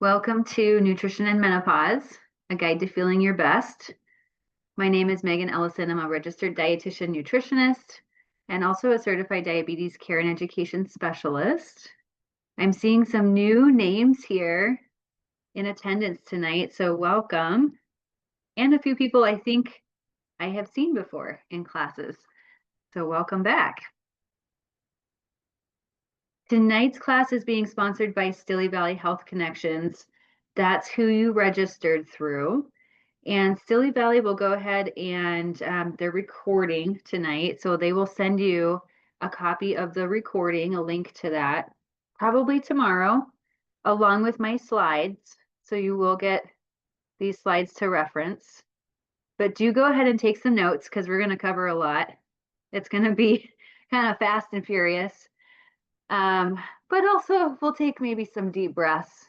Welcome to Nutrition and Menopause, a guide to feeling your best. My name is Megan Ellison. I'm a registered dietitian nutritionist and also a certified diabetes care and education specialist. I'm seeing some new names here in attendance tonight, so welcome. And a few people I think I have seen before in classes, so welcome back. Tonight's class is being sponsored by Stilly Valley Health Connections. That's who you registered through. And Stilly Valley will go ahead and they're recording tonight. So they will send you a copy of the recording, a link to that, probably tomorrow, along with my slides. So you will get these slides to reference. But do go ahead and take some notes because we're going to cover a lot. It's going to be kind of fast and furious. But also we'll take maybe some deep breaths,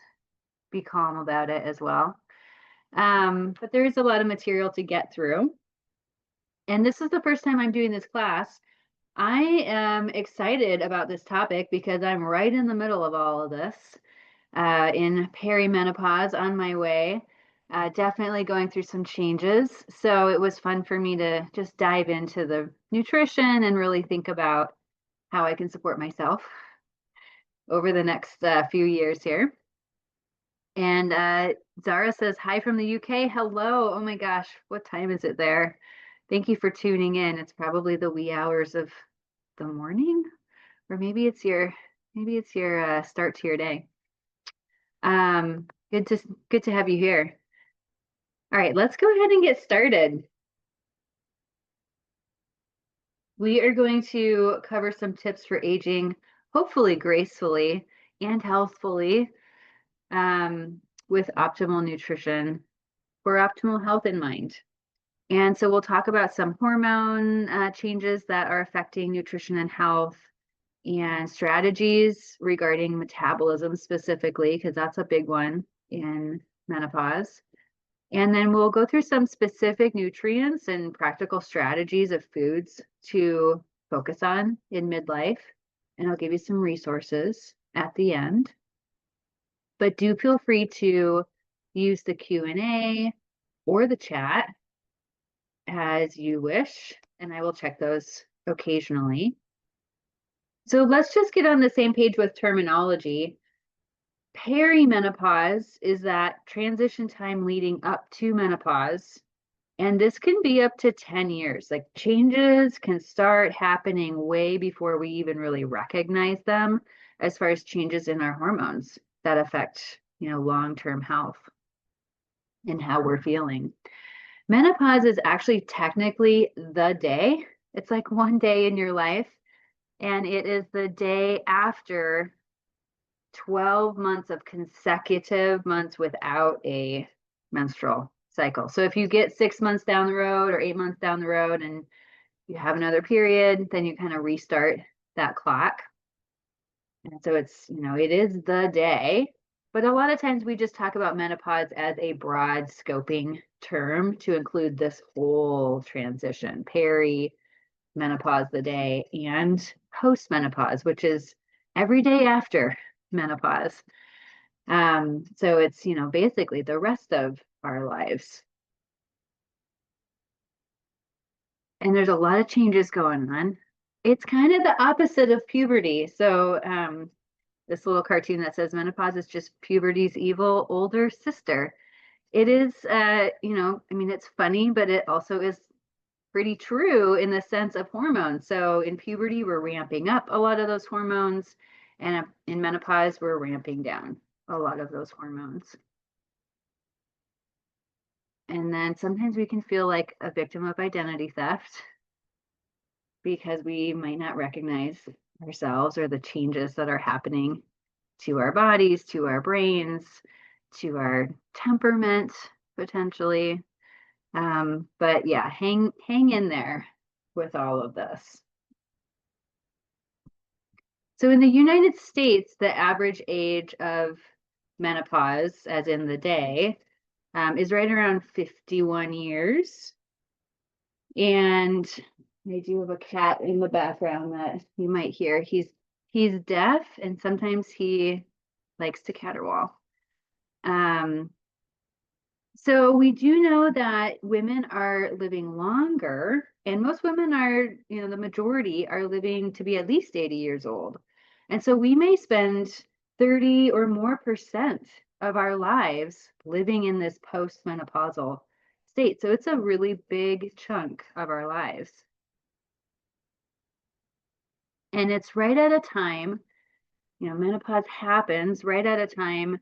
be calm about it as well. But there is a lot of material to get through. And this is the first time I'm doing this class. I am excited about this topic because I'm right in the middle of all of this, in perimenopause on my way, definitely going through some changes. So it was fun for me to just dive into the nutrition and really think about how I can support myself over the next few years here. And Zara says, hi from the UK. Hello. Oh my gosh, what time is it there? Thank you for tuning in. It's probably the wee hours of the morning, or maybe it's your start to your day. Good to have you here. All right, let's go ahead and get started. We are going to cover some tips for aging, hopefully gracefully and healthfully, with optimal nutrition for optimal health in mind. And so we'll talk about some hormone changes that are affecting nutrition and health and strategies regarding metabolism specifically, because that's a big one in menopause. And then we'll go through some specific nutrients and practical strategies of foods to focus on in midlife. And I'll give you some resources at the end. But do feel free to use the Q&A or the chat as you wish, and I will check those occasionally. So let's just get on the same page with terminology. Perimenopause is that transition time leading up to menopause, and this can be up to 10 years. Like, changes can start happening way before we even really recognize them, as far as changes in our hormones that affect, long-term health and how we're feeling. Menopause is actually technically the day. It's like one day in your life, and it is the day after 12 months of consecutive months without a menstrual cycle. So if you get 6 months down the road or 8 months down the road and you have another period, then you kind of restart that clock. And so it's, it is the day. But a lot of times we just talk about menopause as a broad scoping term to include this whole transition, peri-menopause, the day, and post-menopause, which is every day after menopause. So it's, basically the rest of our lives. And there's a lot of changes going on. It's kind of the opposite of puberty. So this little cartoon that says menopause is just puberty's evil older sister. It is, it's funny, but it also is pretty true in the sense of hormones. So in puberty, we're ramping up a lot of those hormones, and in menopause, we're ramping down a lot of those hormones. And then sometimes we can feel like a victim of identity theft because we might not recognize ourselves or the changes that are happening to our bodies, to our brains, to our temperament, potentially. But yeah, hang in there with all of this. So in the United States, the average age of menopause, as in the day, is right around 51 years. And I do have a cat in the background that you might hear. He's deaf, and sometimes he likes to caterwaul. So we do know that women are living longer, and most women are, the majority are living to be at least 80 years old. And so we may spend 30 or more percent of our lives living in this postmenopausal state. So it's a really big chunk of our lives. And it's right at a time, menopause happens right at a time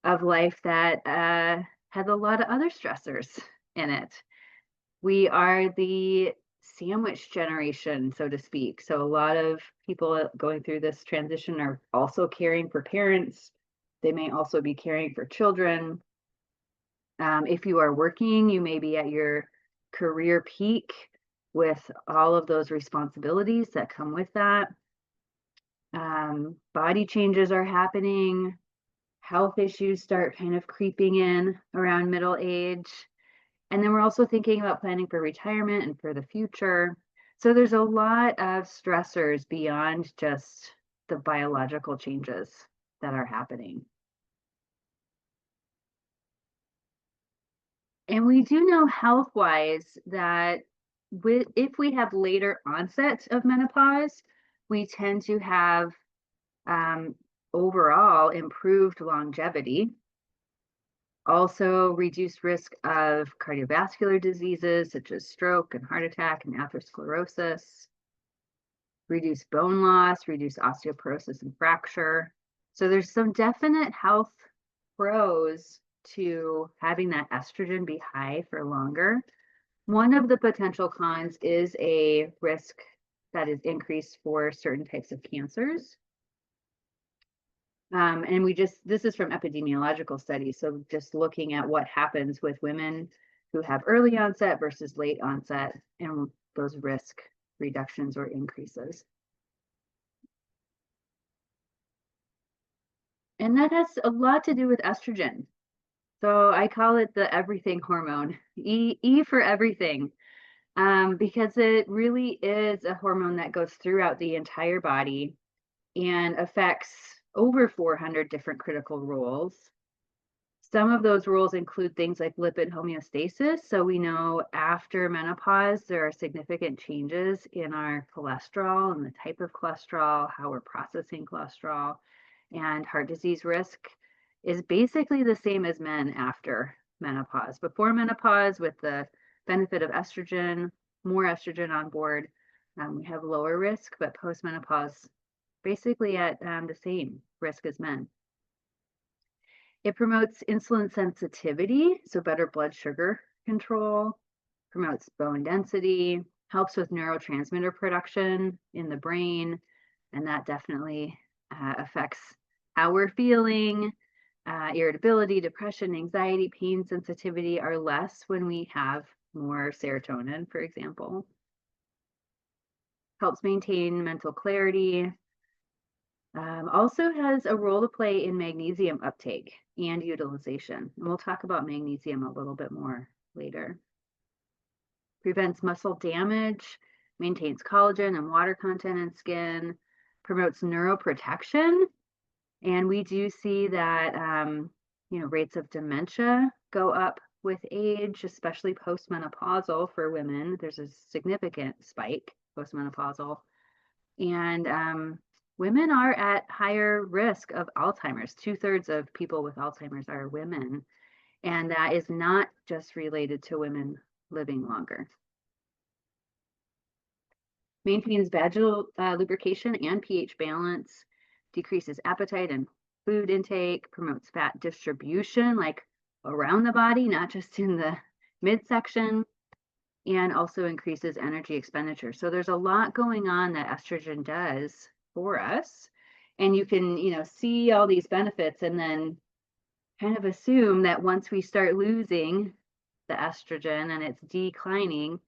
of life that has a lot of other stressors in it. We are the sandwich generation, so to speak. So a lot of people going through this transition are also caring for parents. They may also be caring for children. If you are working, you may be at your career peak with all of those responsibilities that come with that. Body changes are happening. Health issues start kind of creeping in around middle age. And then we're also thinking about planning for retirement and for the future. So there's a lot of stressors beyond just the biological changes that are happening. And we do know health-wise that if we have later onset of menopause, we tend to have overall improved longevity. Also, reduced risk of cardiovascular diseases such as stroke and heart attack and atherosclerosis, reduce bone loss, reduce osteoporosis and fracture. So there's some definite health pros to having that estrogen be high for longer. One of the potential cons is a risk that is increased for certain types of cancers. And this is from epidemiological studies. So just looking at what happens with women who have early onset versus late onset and those risk reductions or increases. And that has a lot to do with estrogen. So I call it the everything hormone, E for everything, because it really is a hormone that goes throughout the entire body and affects over 400 different critical roles. Some of those rules include things like lipid homeostasis. So we know after menopause, there are significant changes in our cholesterol and the type of cholesterol, how we're processing cholesterol, and heart disease risk is basically the same as men after menopause. Before menopause, with the benefit of estrogen, more estrogen on board, we have lower risk, but post-menopause, basically at the same risk as men. It promotes insulin sensitivity, so better blood sugar control, promotes bone density, helps with neurotransmitter production in the brain, and that definitely affects how we're feeling. Irritability, depression, anxiety, pain sensitivity are less when we have more serotonin, for example. Helps maintain mental clarity. Also has a role to play in magnesium uptake and utilization. And we'll talk about magnesium a little bit more later. Prevents muscle damage, maintains collagen and water content in skin, promotes neuroprotection. And we do see that, rates of dementia go up with age, especially postmenopausal for women. There's a significant spike postmenopausal. And women are at higher risk of Alzheimer's. 2/3 of people with Alzheimer's are women. And that is not just related to women living longer. Maintains vaginal lubrication and pH balance, decreases appetite and food intake, promotes fat distribution, like around the body, not just in the midsection, and also increases energy expenditure. So there's a lot going on that estrogen does for us. And you can, see all these benefits and then kind of assume that once we start losing the estrogen and it's declining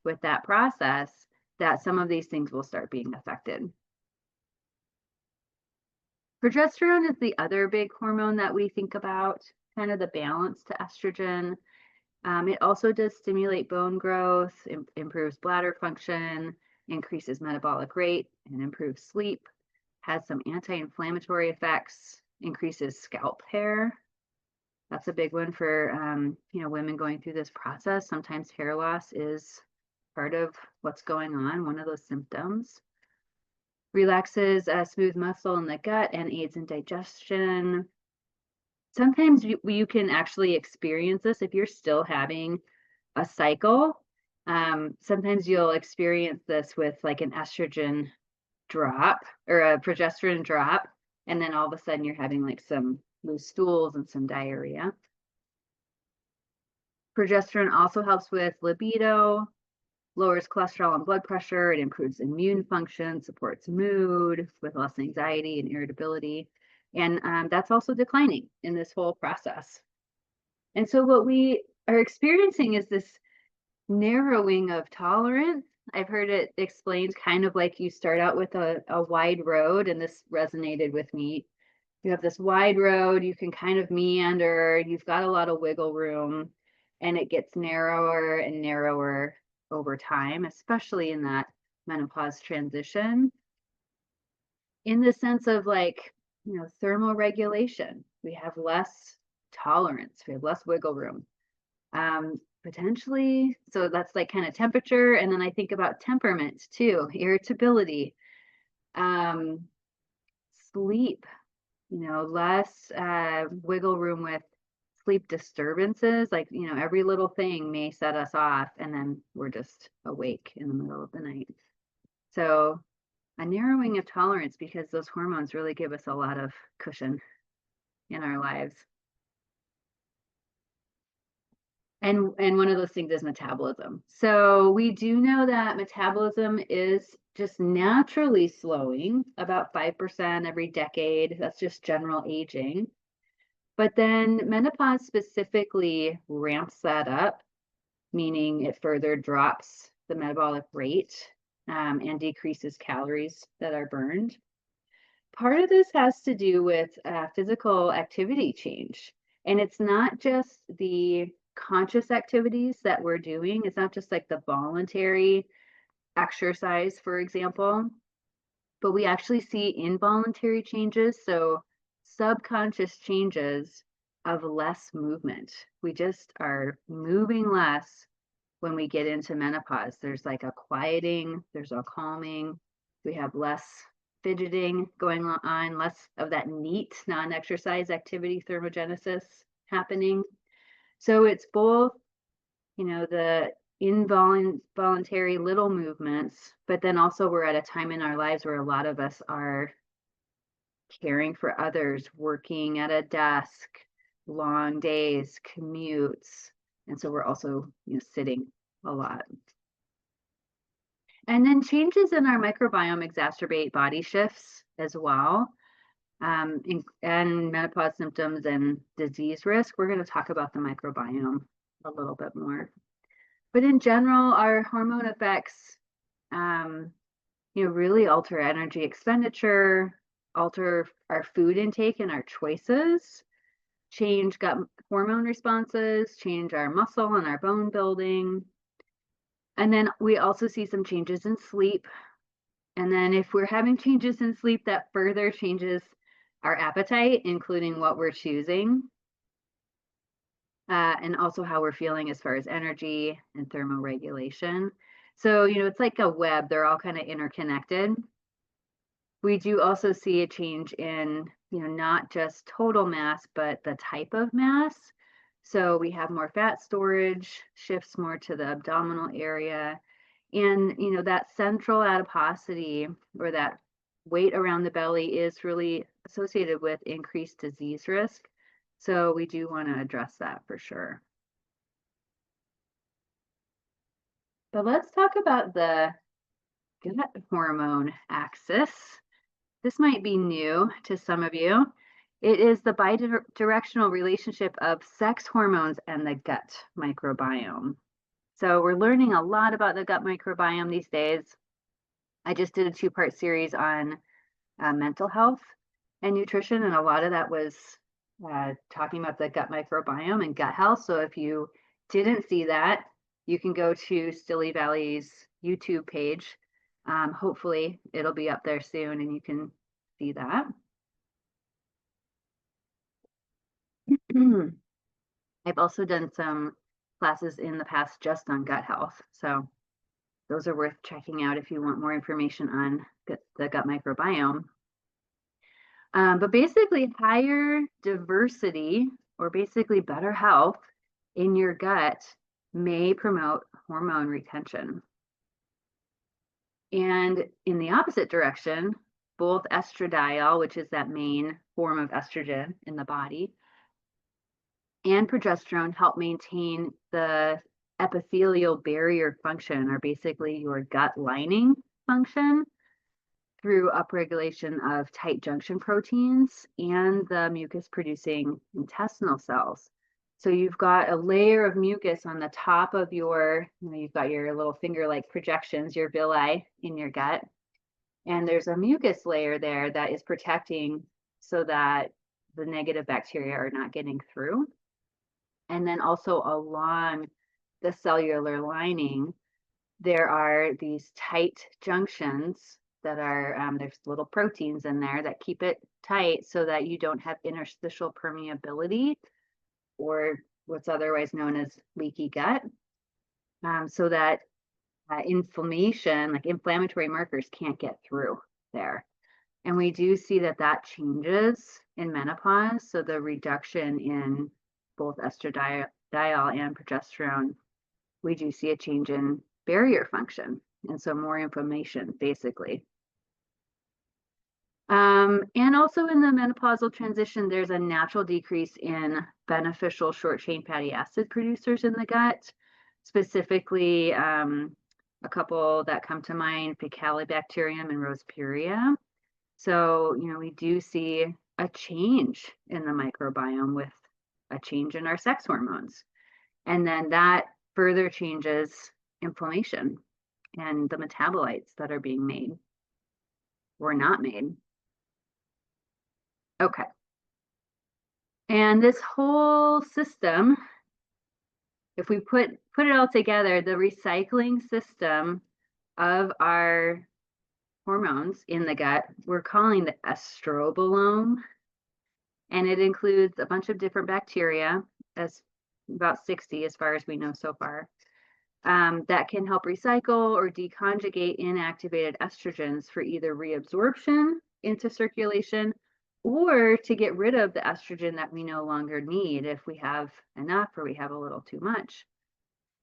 with that process, that some of these things will start being affected. Progesterone is the other big hormone that we think about, kind of the balance to estrogen. It also does stimulate bone growth, improves bladder function, increases metabolic rate, and improves sleep, has some anti-inflammatory effects, increases scalp hair. That's a big one for, women going through this process. Sometimes hair loss is part of what's going on, one of those symptoms. Relaxes smooth muscle in the gut and aids in digestion. Sometimes you can actually experience this if you're still having a cycle. Sometimes you'll experience this with like an estrogen drop or a progesterone drop, and then all of a sudden you're having like some loose stools and some diarrhea. Progesterone also helps with libido, lowers cholesterol and blood pressure, it improves immune function, supports mood with less anxiety and irritability. And that's also declining in this whole process. And so what we are experiencing is this narrowing of tolerance. I've heard it explained kind of like you start out with a wide road, and this resonated with me. You have this wide road, you can kind of meander, you've got a lot of wiggle room, and it gets narrower and narrower over time, especially in that menopause transition, in the sense of like, thermoregulation. We have less tolerance, we have less wiggle room. Potentially, so that's like kind of temperature. And then I think about temperament too, irritability, sleep, less wiggle room with sleep disturbances. Like, every little thing may set us off and then we're just awake in the middle of the night. So a narrowing of tolerance, because those hormones really give us a lot of cushion in our lives. And one of those things is metabolism. So we do know that metabolism is just naturally slowing about 5% every decade. That's just general aging. But then menopause specifically ramps that up, meaning it further drops the metabolic rate and decreases calories that are burned. Part of this has to do with physical activity change. And it's not just the conscious activities that we're doing. It's not just like the voluntary exercise, for example, but we actually see involuntary changes. So subconscious changes of less movement. We just are moving less when we get into menopause. There's like a quieting, there's a calming, we have less fidgeting going on, less of that neat non-exercise activity thermogenesis happening. So it's both, the involuntary little movements, but then also we're at a time in our lives where a lot of us are caring for others, working at a desk, long days, commutes. And so we're also, sitting a lot. And then changes in our microbiome exacerbate body shifts as well. And menopause symptoms and disease risk. We're going to talk about the microbiome a little bit more. But in general, our hormone effects, really alter energy expenditure, alter our food intake and our choices, change gut hormone responses, change our muscle and our bone building. And then we also see some changes in sleep. And then if we're having changes in sleep, that further changes our appetite, including what we're choosing, and also how we're feeling as far as energy and thermoregulation. So, it's like a web, they're all kind of interconnected. We do also see a change in, not just total mass, but the type of mass. So we have more fat storage, shifts more to the abdominal area. And, that central adiposity or that weight around the belly is really associated with increased disease risk. So we do want to address that for sure. But let's talk about the gut hormone axis. This might be new to some of you. It is the bidirectional relationship of sex hormones and the gut microbiome. So we're learning a lot about the gut microbiome these days. I just did a 2-part series on mental health and nutrition, and a lot of that was talking about the gut microbiome and gut health. So if you didn't see that, you can go to Stilly Valley's YouTube page. Hopefully it'll be up there soon and you can see that. I've also done some classes in the past just on gut health. So those are worth checking out if you want more information on the gut microbiome. But basically, higher diversity or basically better health in your gut may promote hormone retention. And in the opposite direction, both estradiol, which is that main form of estrogen in the body, and progesterone help maintain the epithelial barrier function, or basically your gut lining function, through upregulation of tight junction proteins and the mucus producing intestinal cells. So you've got a layer of mucus on the top of your, you've got your little finger-like projections, your villi in your gut, and there's a mucus layer there that is protecting so that the negative bacteria are not getting through. And then also along the cellular lining, there are these tight junctions that are, there's little proteins in there that keep it tight so that you don't have interstitial permeability, or what's otherwise known as leaky gut, so that inflammation, like inflammatory markers, can't get through there. And we do see that that changes in menopause. So the reduction in both estradiol and progesterone, we do see a change in barrier function. And so more inflammation, basically. And also in the menopausal transition, there's a natural decrease in beneficial short chain fatty acid producers in the gut, specifically a couple that come to mind, Faecalibacterium and Rospuria. So, we do see a change in the microbiome with a change in our sex hormones. And then that further changes inflammation and the metabolites that are being made or not made. Okay. And this whole system, if we put it all together, the recycling system of our hormones in the gut, we're calling the estrobolome. And it includes a bunch of different bacteria, as about 60 as far as we know so far, that can help recycle or deconjugate inactivated estrogens for either reabsorption into circulation or to get rid of the estrogen that we no longer need if we have enough or we have a little too much.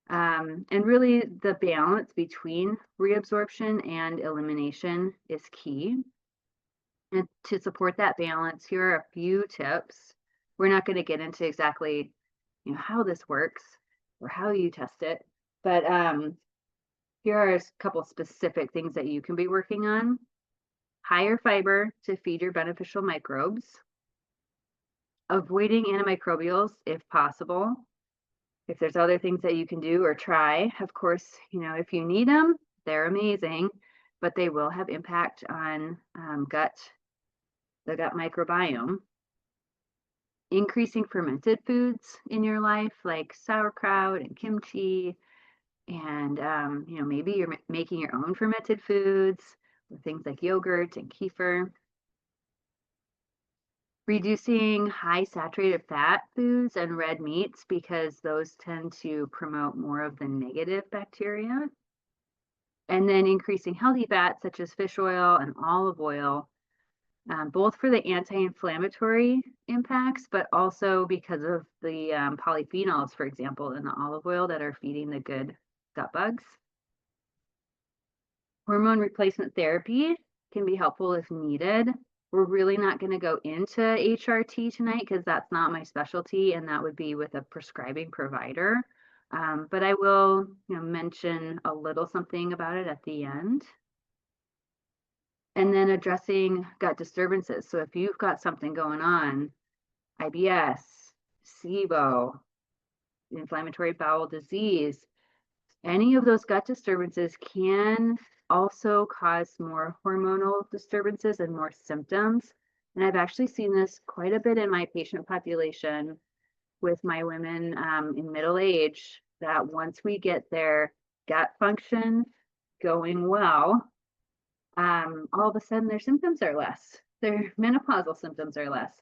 And really the balance between reabsorption and elimination is key. And to support that balance, here are a few tips. We're not going to get into exactly, how this works or how you test it, but here are a couple specific things that you can be working on. Higher fiber to feed your beneficial microbes. Avoiding antimicrobials if possible. If there's other things that you can do or try, of course, if you need them, they're amazing, but they will have impact on the gut microbiome. Increasing fermented foods in your life, like sauerkraut and kimchi, and maybe you're making your own fermented foods, with things like yogurt and kefir. Reducing high saturated fat foods and red meats, because those tend to promote more of the negative bacteria. And then increasing healthy fats such as fish oil and olive oil, both for the anti-inflammatory impacts, but also because of the polyphenols, for example, in the olive oil that are feeding the good gut bugs. Hormone replacement therapy can be helpful if needed. We're really not going to go into HRT tonight because that's not my specialty, and that would be with a prescribing provider. But I will mention a little something about it at the end. And then addressing gut disturbances. So if you've got something going on, IBS, SIBO, inflammatory bowel disease, any of those gut disturbances can also cause more hormonal disturbances and more symptoms. And I've actually seen this quite a bit in my patient population with my women in middle age, that once we get their gut function going well, all of a sudden their symptoms are less. Their menopausal symptoms are less.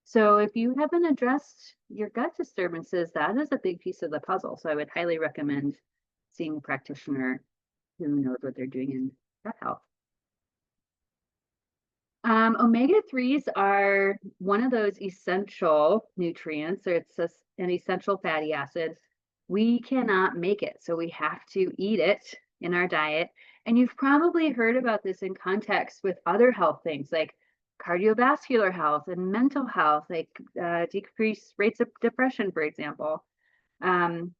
So if you haven't addressed your gut disturbances, that is a big piece of the puzzle. So I would highly recommend seeing a practitioner who knows what they're doing in gut health. Omega-3s are one of those essential nutrients, or it's an essential fatty acid. We cannot make it, so we have to eat it in our diet. And you've probably heard about this in context with other health things like cardiovascular health and mental health, like decreased rates of depression, for example.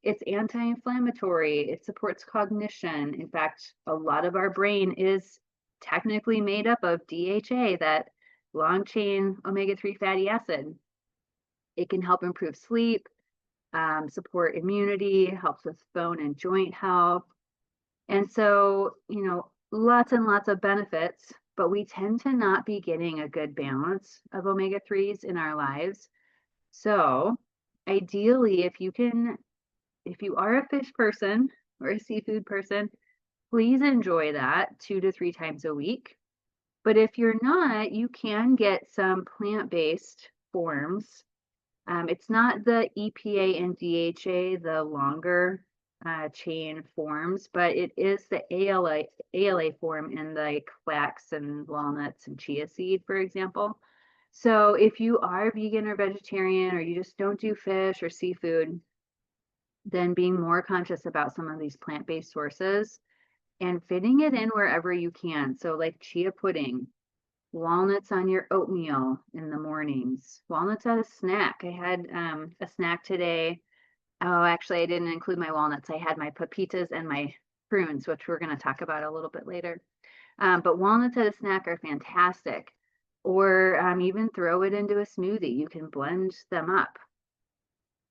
It's anti-inflammatory. It supports cognition. In fact, a lot of our brain is technically made up of DHA, that long chain omega-3 fatty acid. It can help improve sleep, support immunity, helps with bone and joint health. And so, lots and lots of benefits, but we tend to not be getting a good balance of omega-3s in our lives. So ideally, if you are a fish person or a seafood person, please enjoy that 2 to 3 times a week. But if you're not, you can get some plant-based forms. It's not the EPA and DHA, the longer chain forms, but it is the ALA form in like flax and walnuts and chia seed, for example. So if you are vegan or vegetarian, or you just don't do fish or seafood, then being more conscious about some of these plant-based sources and fitting it in wherever you can. So like chia pudding, walnuts on your oatmeal in the mornings, walnuts as a snack. I had a snack today. Oh, actually, I didn't include my walnuts. I had my pepitas and my prunes, which we're going to talk about a little bit later. But walnuts as a snack are fantastic. Or even throw it into a smoothie. You can blend them up.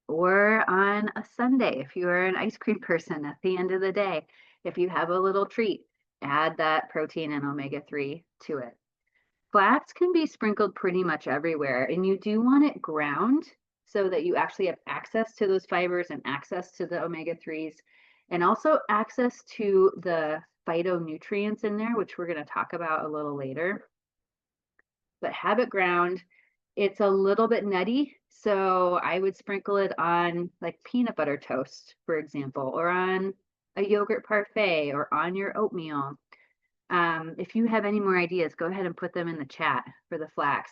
Or on a Sunday, if you're an ice cream person at the end of the day, if you have a little treat, add that protein and omega-3 to it. Flax can be sprinkled pretty much everywhere, and you do want it ground so that you actually have access to those fibers and access to the omega-3s, and also access to the phytonutrients in there, which we're going to talk about a little later. But have it ground. It's a little bit nutty, so I would sprinkle it on like peanut butter toast, for example, or on a yogurt parfait, or on your oatmeal. If you have any more ideas, go ahead and put them in the chat for the flax.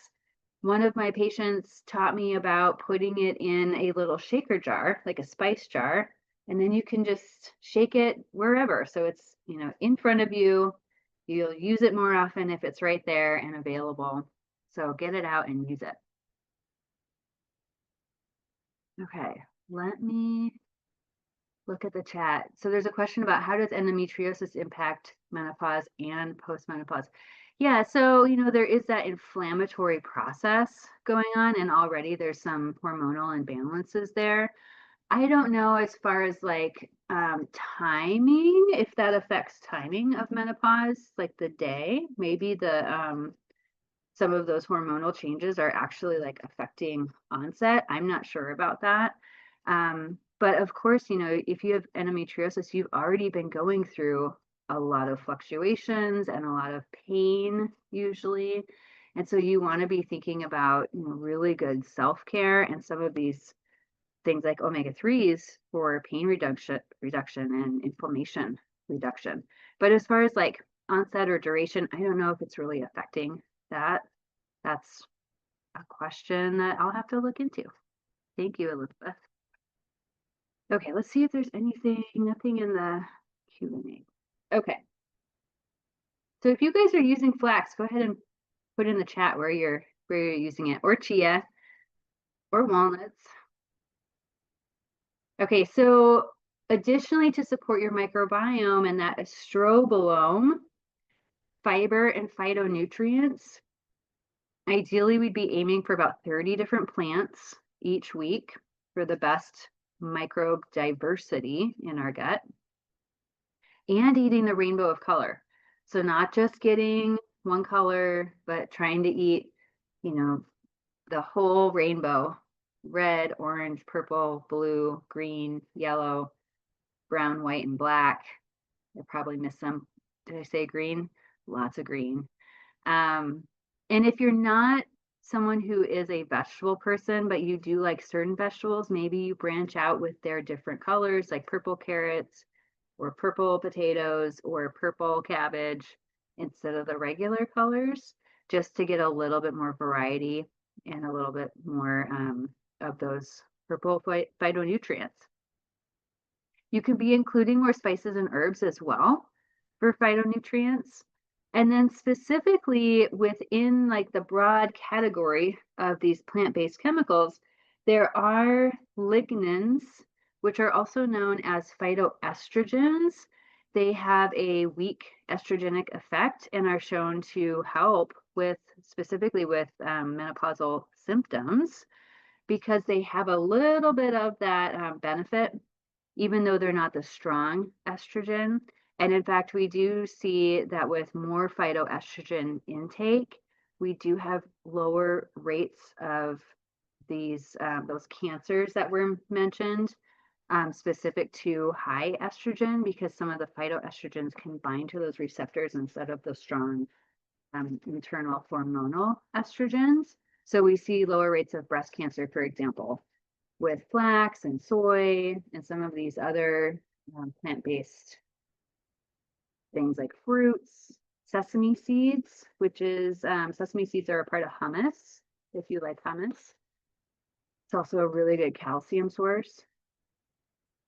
One of my patients taught me about putting it in a little shaker jar, like a spice jar, and then you can just shake it wherever. So it's, in front of you. You'll use it more often if it's right there and available. So get it out and use it. Okay, let me look at the chat. So there's a question about how does endometriosis impact menopause and postmenopause? Yeah, so there is that inflammatory process going on, and already there's some hormonal imbalances there. I don't know as far as like timing, if that affects timing of menopause, like the day. Maybe some of those hormonal changes are actually like affecting onset. I'm not sure about that. But of course, if you have endometriosis, you've already been going through a lot of fluctuations and a lot of pain usually. And so you want to be thinking about really good self-care and some of these things like omega-3s for pain reduction and inflammation reduction. But as far as like onset or duration, I don't know if it's really affecting that. That's a question that I'll have to look into. Thank you, Elizabeth. Okay, let's see if there's nothing in the Q&A. Okay. So if you guys are using flax, go ahead and put in the chat where you're using it, or chia, or walnuts. Okay, so additionally, to support your microbiome and that estrobolome, fiber and phytonutrients, ideally we'd be aiming for about 30 different plants each week for the best microbe diversity in our gut, and eating the rainbow of color. So not just getting one color, but trying to eat, the whole rainbow: red, orange, purple, blue, green, yellow, brown, white, and black. I probably missed some. Did I say green? Lots of green. And if you're not someone who is a vegetable person, but you do like certain vegetables, maybe you branch out with their different colors, like purple carrots or purple potatoes or purple cabbage instead of the regular colors, just to get a little bit more variety and a little bit more of those purple phytonutrients. You can be including more spices and herbs as well for phytonutrients. And then specifically within like the broad category of these plant-based chemicals, there are lignans, which are also known as phytoestrogens. They have a weak estrogenic effect and are shown to help with specifically with menopausal symptoms because they have a little bit of that benefit, even though they're not the strong estrogen. And in fact, we do see that with more phytoestrogen intake, we do have lower rates of these those cancers that were mentioned, specific to high estrogen, because some of the phytoestrogens can bind to those receptors instead of the strong maternal hormonal estrogens. So we see lower rates of breast cancer, for example, with flax and soy and some of these other plant-based things like fruits, sesame seeds, which is sesame seeds are a part of hummus, if you like hummus. It's also a really good calcium source.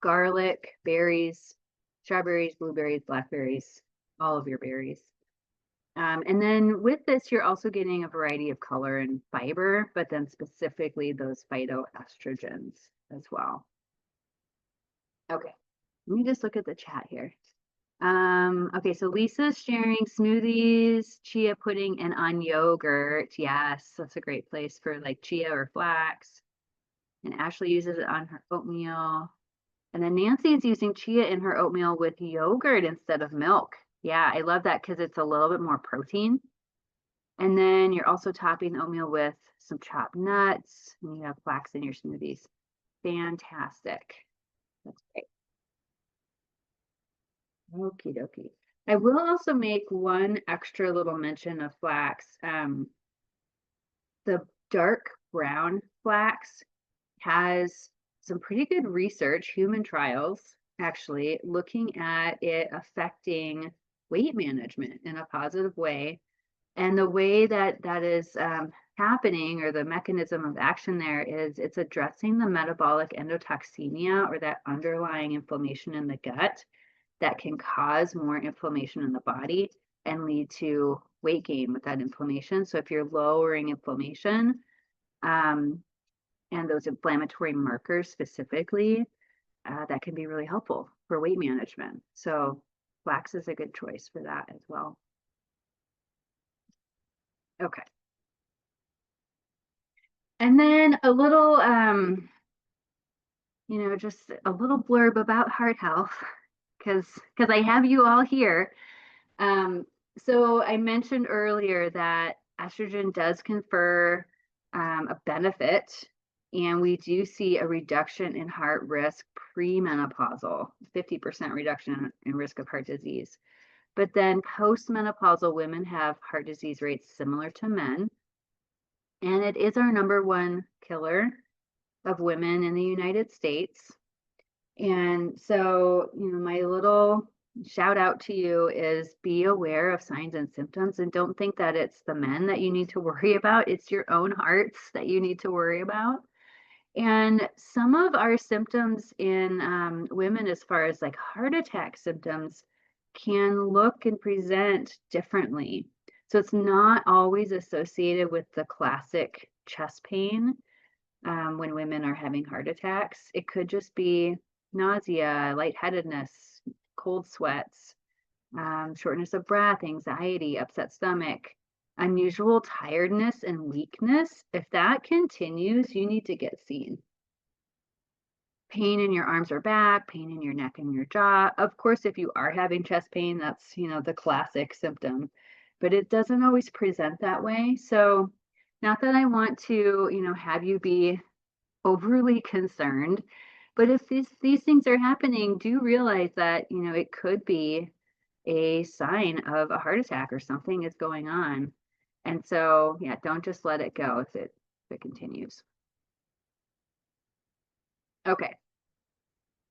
Garlic, berries, strawberries, blueberries, blackberries, all of your berries. And then with this, you're also getting a variety of color and fiber, but then specifically those phytoestrogens as well. Okay, let me just look at the chat here. Okay, so Lisa's sharing smoothies, chia pudding, and on yogurt. Yes, that's a great place for like chia or flax. And Ashley uses it on her oatmeal. And then Nancy is using chia in her oatmeal with yogurt instead of milk. Yeah, I love that because it's a little bit more protein. And then you're also topping oatmeal with some chopped nuts, and you have flax in your smoothies. Fantastic. That's great. Okie dokie. I will also make one extra little mention of flax. The dark brown flax has some pretty good research, human trials, actually, looking at it affecting weight management in a positive way. And the way that that is happening, or the mechanism of action there, is it's addressing the metabolic endotoxemia, or that underlying inflammation in the gut that can cause more inflammation in the body and lead to weight gain with that inflammation. So if you're lowering inflammation and those inflammatory markers specifically, that can be really helpful for weight management. So flax is a good choice for that as well. Okay. And then a little, just a little blurb about heart health, because I have you all here. So I mentioned earlier that estrogen does confer a benefit, and we do see a reduction in heart risk premenopausal, 50% reduction in risk of heart disease. But then postmenopausal women have heart disease rates similar to men. And it is our #1 killer of women in the United States. And so, my little shout out to you is be aware of signs and symptoms, and don't think that it's the men that you need to worry about. It's your own hearts that you need to worry about. And some of our symptoms in women, as far as like heart attack symptoms, can look and present differently. So it's not always associated with the classic chest pain when women are having heart attacks. It could just be nausea, lightheadedness, cold sweats, shortness of breath, anxiety, upset stomach, unusual tiredness and weakness. If that continues, you need to get seen. Pain in your arms or back, pain in your neck and your jaw. Of course, if you are having chest pain, that's, the classic symptom, but it doesn't always present that way. So not that I want to, have you be overly concerned, but if these things are happening, do realize that, it could be a sign of a heart attack or something is going on. And so, yeah, don't just let it go if it continues. Okay.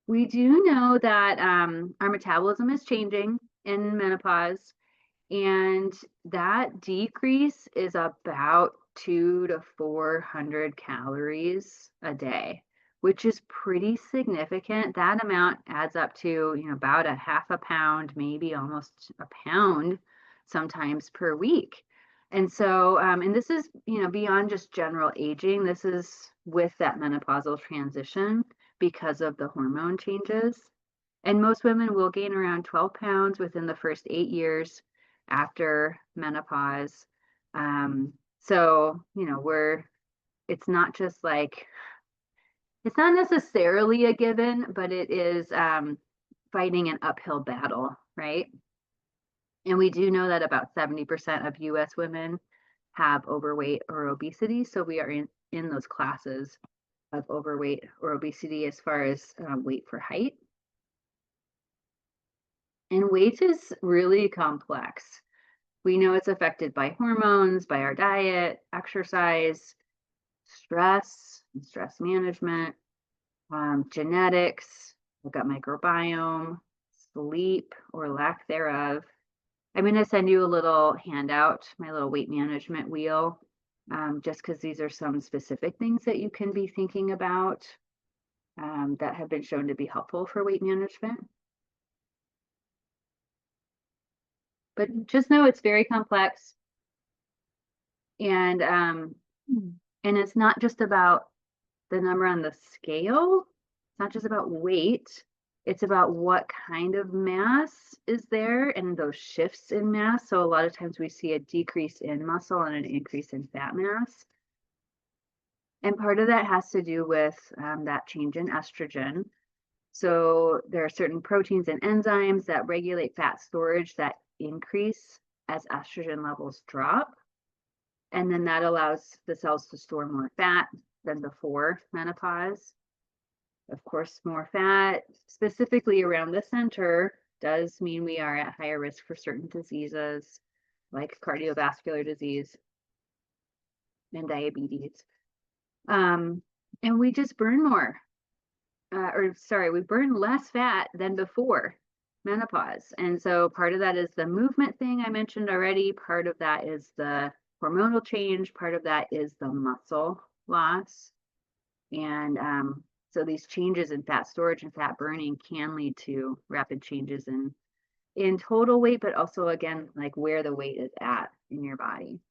We do know that our metabolism is changing in menopause, and that decrease is about 200 to 400 calories a day, which is pretty significant. That amount adds up to, about a half a pound, maybe almost a pound sometimes per week. And so, and this is, beyond just general aging. This is with that menopausal transition because of the hormone changes. And most women will gain around 12 pounds within the first 8 years after menopause. So, it's not just like, it's not necessarily a given, but it is fighting an uphill battle, right? And we do know that about 70% of US women have overweight or obesity. So we are in those classes of overweight or obesity as far as weight for height. And weight is really complex. We know it's affected by hormones, by our diet, exercise, stress, and stress management, genetics, we've got microbiome, sleep or lack thereof. I'm going to send you a little handout, my little weight management wheel, just because these are some specific things that you can be thinking about that have been shown to be helpful for weight management. But just know it's very complex, and it's not just about the number on the scale. It's not just about weight. It's about what kind of mass is there and those shifts in mass. So a lot of times we see a decrease in muscle and an increase in fat mass. And part of that has to do with that change in estrogen. So there are certain proteins and enzymes that regulate fat storage that increase as estrogen levels drop. And then that allows the cells to store more fat than before menopause. Of course, more fat, specifically around the center, does mean we are at higher risk for certain diseases like cardiovascular disease and diabetes. And we just burn more, we burn less fat than before menopause. And so part of that is the movement thing I mentioned already. Part of that is the hormonal change. Part of that is the muscle loss. And so these changes in fat storage and fat burning can lead to rapid changes in total weight, but also, again, like where the weight is at in your body.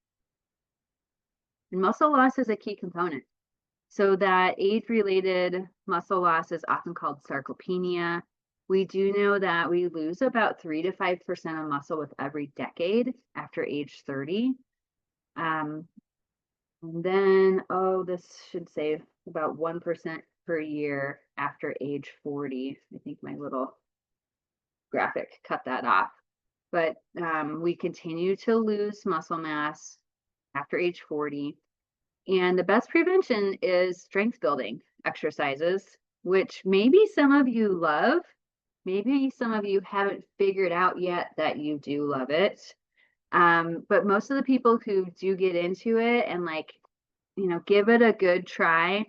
And muscle loss is a key component. So that age-related muscle loss is often called sarcopenia. We do know that we lose about 3 to 5% of muscle with every decade after age 30. And then, this should say about 1% per year after age 40. I think my little graphic cut that off. But we continue to lose muscle mass after age 40. And the best prevention is strength building exercises, which maybe some of you love. Maybe some of you haven't figured out yet that you do love it. But most of the people who do get into it and give it a good try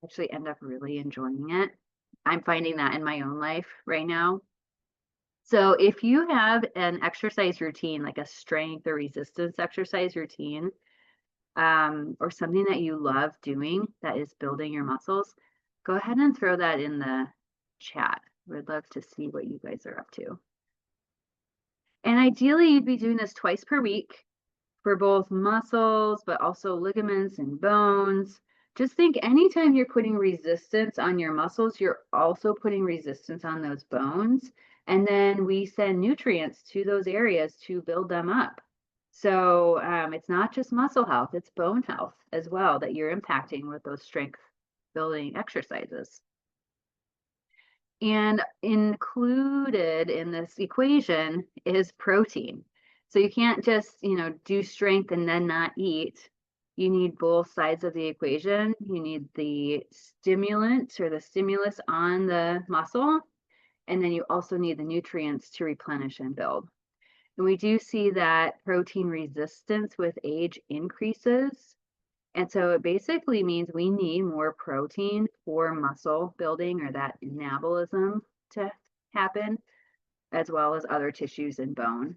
actually end up really enjoying it. I'm finding that in my own life right now. So if you have an exercise routine, like a strength or resistance exercise routine, or something that you love doing that is building your muscles, go ahead and throw that in the chat. We'd love to see what you guys are up to. And ideally, you'd be doing this twice per week for both muscles, but also ligaments and bones. Just think anytime you're putting resistance on your muscles, you're also putting resistance on those bones. And then we send nutrients to those areas to build them up. So it's not just muscle health, it's bone health as well that you're impacting with those strength building exercises. And included in this equation is protein. So you can't just, do strength and then not eat. You need both sides of the equation. You need the stimulant or the stimulus on the muscle, and then you also need the nutrients to replenish and build. And we do see that protein resistance with age increases. And so it basically means we need more protein for muscle building or that anabolism to happen, as well as other tissues and bone.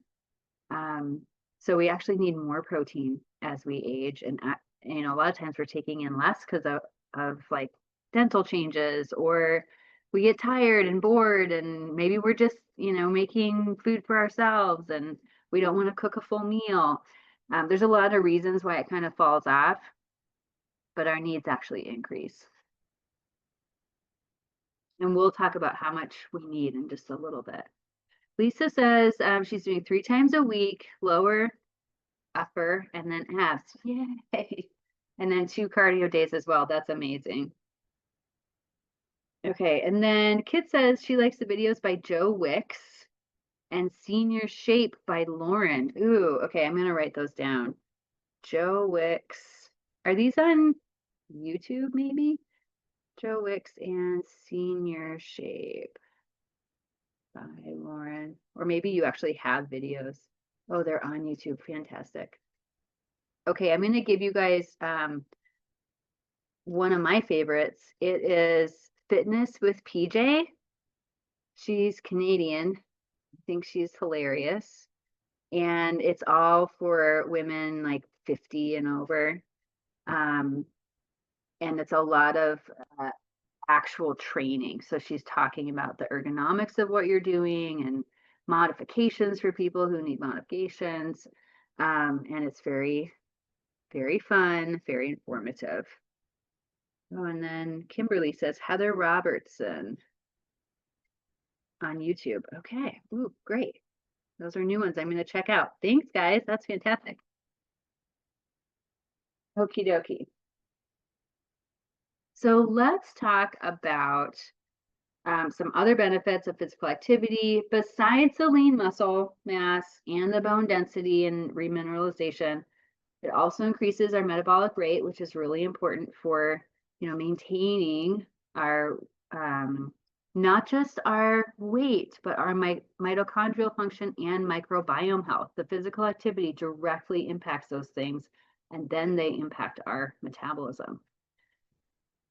So we actually need more protein as we age. And, a lot of times we're taking in less because of like dental changes, or we get tired and bored, and maybe we're just, making food for ourselves and we don't want to cook a full meal. There's a lot of reasons why it kind of falls off, but our needs actually increase. And we'll talk about how much we need in just a little bit. Lisa says she's doing 3 times a week, lower, upper, and then abs. Yay! And then 2 cardio days as well. That's amazing. Okay, and then Kit says she likes the videos by Joe Wicks and Senior Shape by Lauren. Ooh, okay, I'm gonna write those down. Joe Wicks. Are these on YouTube maybe? Joe Wicks and Senior Shape by Lauren. Or maybe you actually have videos. Oh, they're on YouTube. Fantastic. Okay, I'm going to give you guys one of my favorites. It is Fitness with PJ. She's Canadian. I think she's hilarious. And it's all for women like 50 and over. And it's a lot of actual training. So she's talking about the ergonomics of what you're doing and modifications for people who need modifications. And it's very, very fun, very informative. Oh, and then Kimberly says Heather Robertson on YouTube. Okay. Ooh, great. Those are new ones I'm going to check out. Thanks, guys. That's fantastic. Okie dokie. So let's talk about some other benefits of physical activity besides the lean muscle mass and the bone density and remineralization. It also increases our metabolic rate, which is really important for, maintaining our not just our weight, but our mitochondrial function and microbiome health. The physical activity directly impacts those things, and then they impact our metabolism.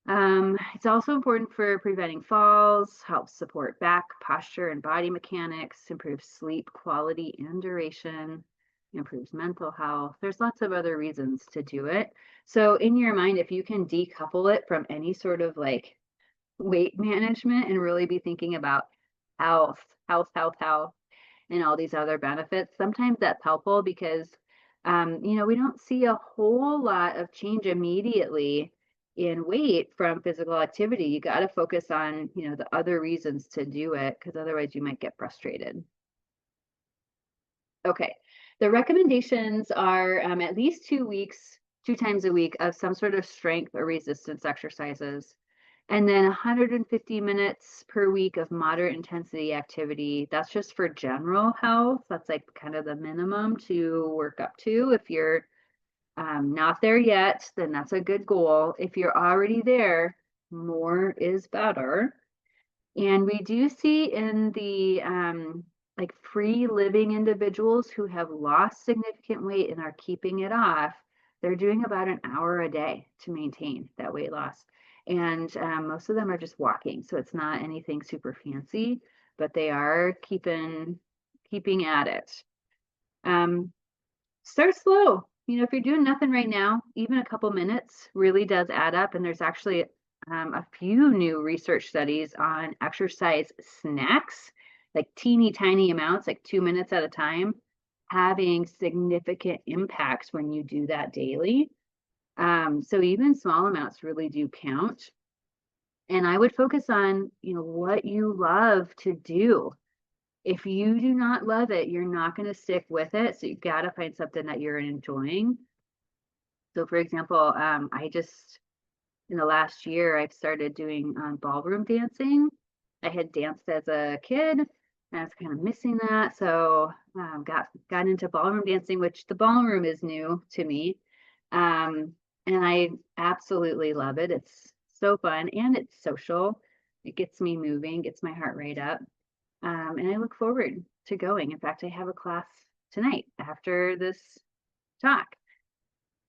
It's also important for preventing falls, helps support back, posture, and body mechanics, improves sleep quality and duration, improves mental health. There's lots of other reasons to do it. So in your mind, if you can decouple it from any sort of like weight management and really be thinking about health, and all these other benefits, sometimes that's helpful because, we don't see a whole lot of change immediately in weight from physical activity. You got to focus on, the other reasons to do it, because otherwise you might get frustrated. Okay, the recommendations are at least 2 weeks, 2 times a week of some sort of strength or resistance exercises. And then 150 minutes per week of moderate intensity activity. That's just for general health. That's like kind of the minimum to work up to. If you're not there yet, then that's a good goal. If you're already there, more is better. And we do see in the like free living individuals who have lost significant weight and are keeping it off, they're doing about an hour a day to maintain that weight loss. And most of them are just walking. So it's not anything super fancy, but they are keeping at it. Start slow. If you're doing nothing right now, even a couple minutes really does add up. And there's actually a few new research studies on exercise snacks, like teeny tiny amounts, like 2 minutes at a time, having significant impacts when you do that daily. So even small amounts really do count. And I would focus on, what you love to do. If you do not love it, you're not going to stick with it. So you got to find something that you're enjoying. So for example, in the last year, I've started doing ballroom dancing. I had danced as a kid, and I was kind of missing that. So got into ballroom dancing, which the ballroom is new to me. And I absolutely love it. It's so fun and it's social. It gets me moving, gets my heart rate up. And I look forward to going. In fact, I have a class tonight after this talk.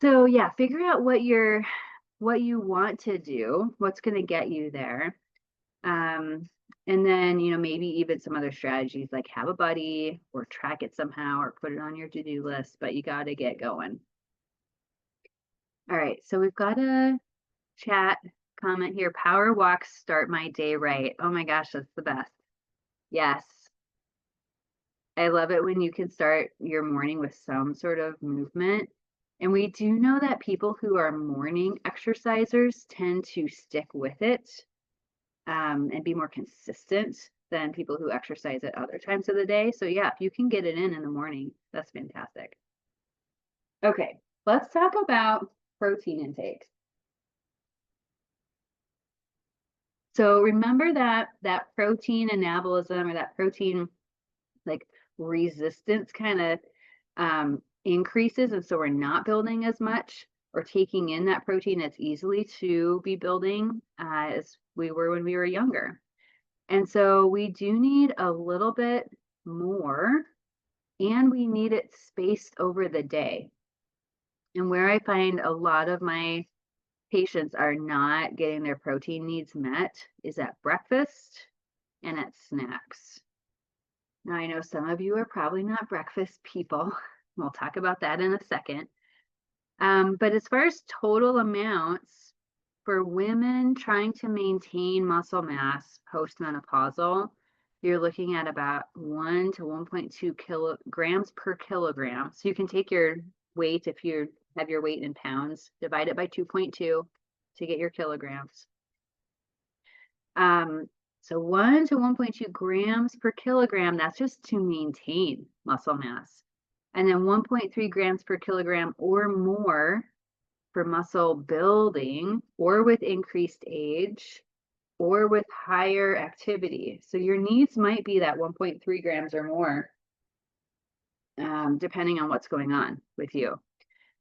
So yeah, figure out what you want to do, what's going to get you there. And then, maybe even some other strategies like have a buddy or track it somehow or put it on your to-do list, but you got to get going. All right, so we've got a chat comment here. Power walks start my day right. Oh my gosh, that's the best. Yes. I love it when you can start your morning with some sort of movement. And we do know that people who are morning exercisers tend to stick with it and be more consistent than people who exercise at other times of the day. So yeah, if you can get it in the morning, that's fantastic. Okay, let's talk about protein intake. So remember that protein anabolism or that protein like resistance kind of increases, and so we're not building as much or taking in that protein as easily to be building as we were when we were younger. And so we do need a little bit more, and we need it spaced over the day. And where I find a lot of my patients are not getting their protein needs met is at breakfast and at snacks. Now, I know some of you are probably not breakfast people. We'll talk about that in a second. But as far as total amounts for women trying to maintain muscle mass postmenopausal, you're looking at about 1 to 1.2 kilograms per kilogram. So you can take your weight, if you have your weight in pounds, divide it by 2.2 to get your kilograms. So 1 to 1.2 grams per kilogram, that's just to maintain muscle mass. And then 1.3 grams per kilogram or more for muscle building or with increased age or with higher activity. So your needs might be that 1.3 grams or more, depending on what's going on with you.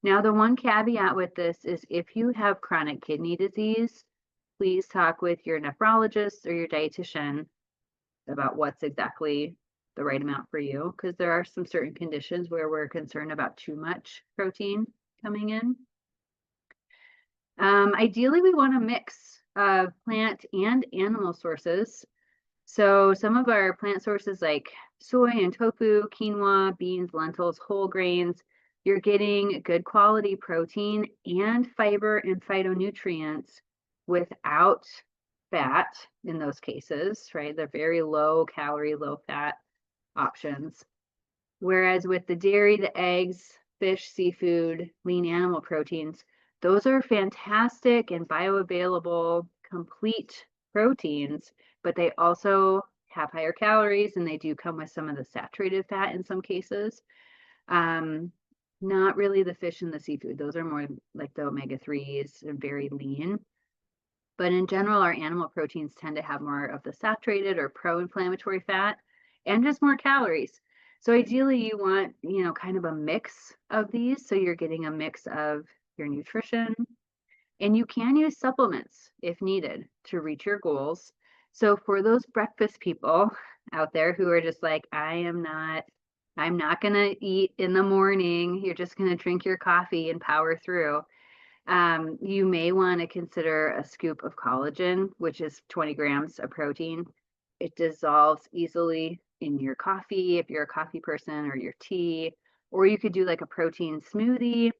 Now, the one caveat with this is if you have chronic kidney disease, please talk with your nephrologist or your dietitian about what's exactly the right amount for you, because there are some certain conditions where we're concerned about too much protein coming in. Ideally, we want a mix of plant and animal sources. So some of our plant sources like soy and tofu, quinoa, beans, lentils, whole grains, you're getting good quality protein and fiber and phytonutrients without fat in those cases, right? They're very low calorie, low fat options. Whereas with the dairy, the eggs, fish, seafood, lean animal proteins, those are fantastic and bioavailable, complete proteins, but they also have higher calories and they do come with some of the saturated fat in some cases. Not really the fish and the seafood. Those are more like the omega-3s and very lean. But in general, our animal proteins tend to have more of the saturated or pro-inflammatory fat and just more calories. So ideally you want, kind of a mix of these. So you're getting a mix of your nutrition, and you can use supplements if needed to reach your goals. So for those breakfast people out there who are just like, I'm not going to eat in the morning, you're just going to drink your coffee and power through. You may want to consider a scoop of collagen, which is 20 grams of protein. It dissolves easily in your coffee if you're a coffee person, or your tea, or you could do like a protein smoothie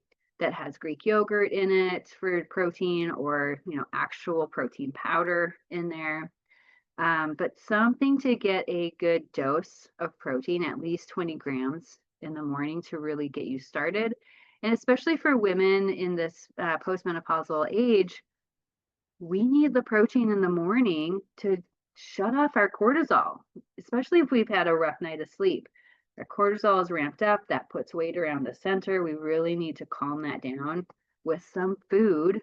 that has Greek yogurt in it for protein, or actual protein powder in there. But something to get a good dose of protein, at least 20 grams in the morning, to really get you started. And especially for women in this postmenopausal age, we need the protein in the morning to shut off our cortisol, especially if we've had a rough night of sleep. Our cortisol is ramped up, that puts weight around the center. We really need to calm that down with some food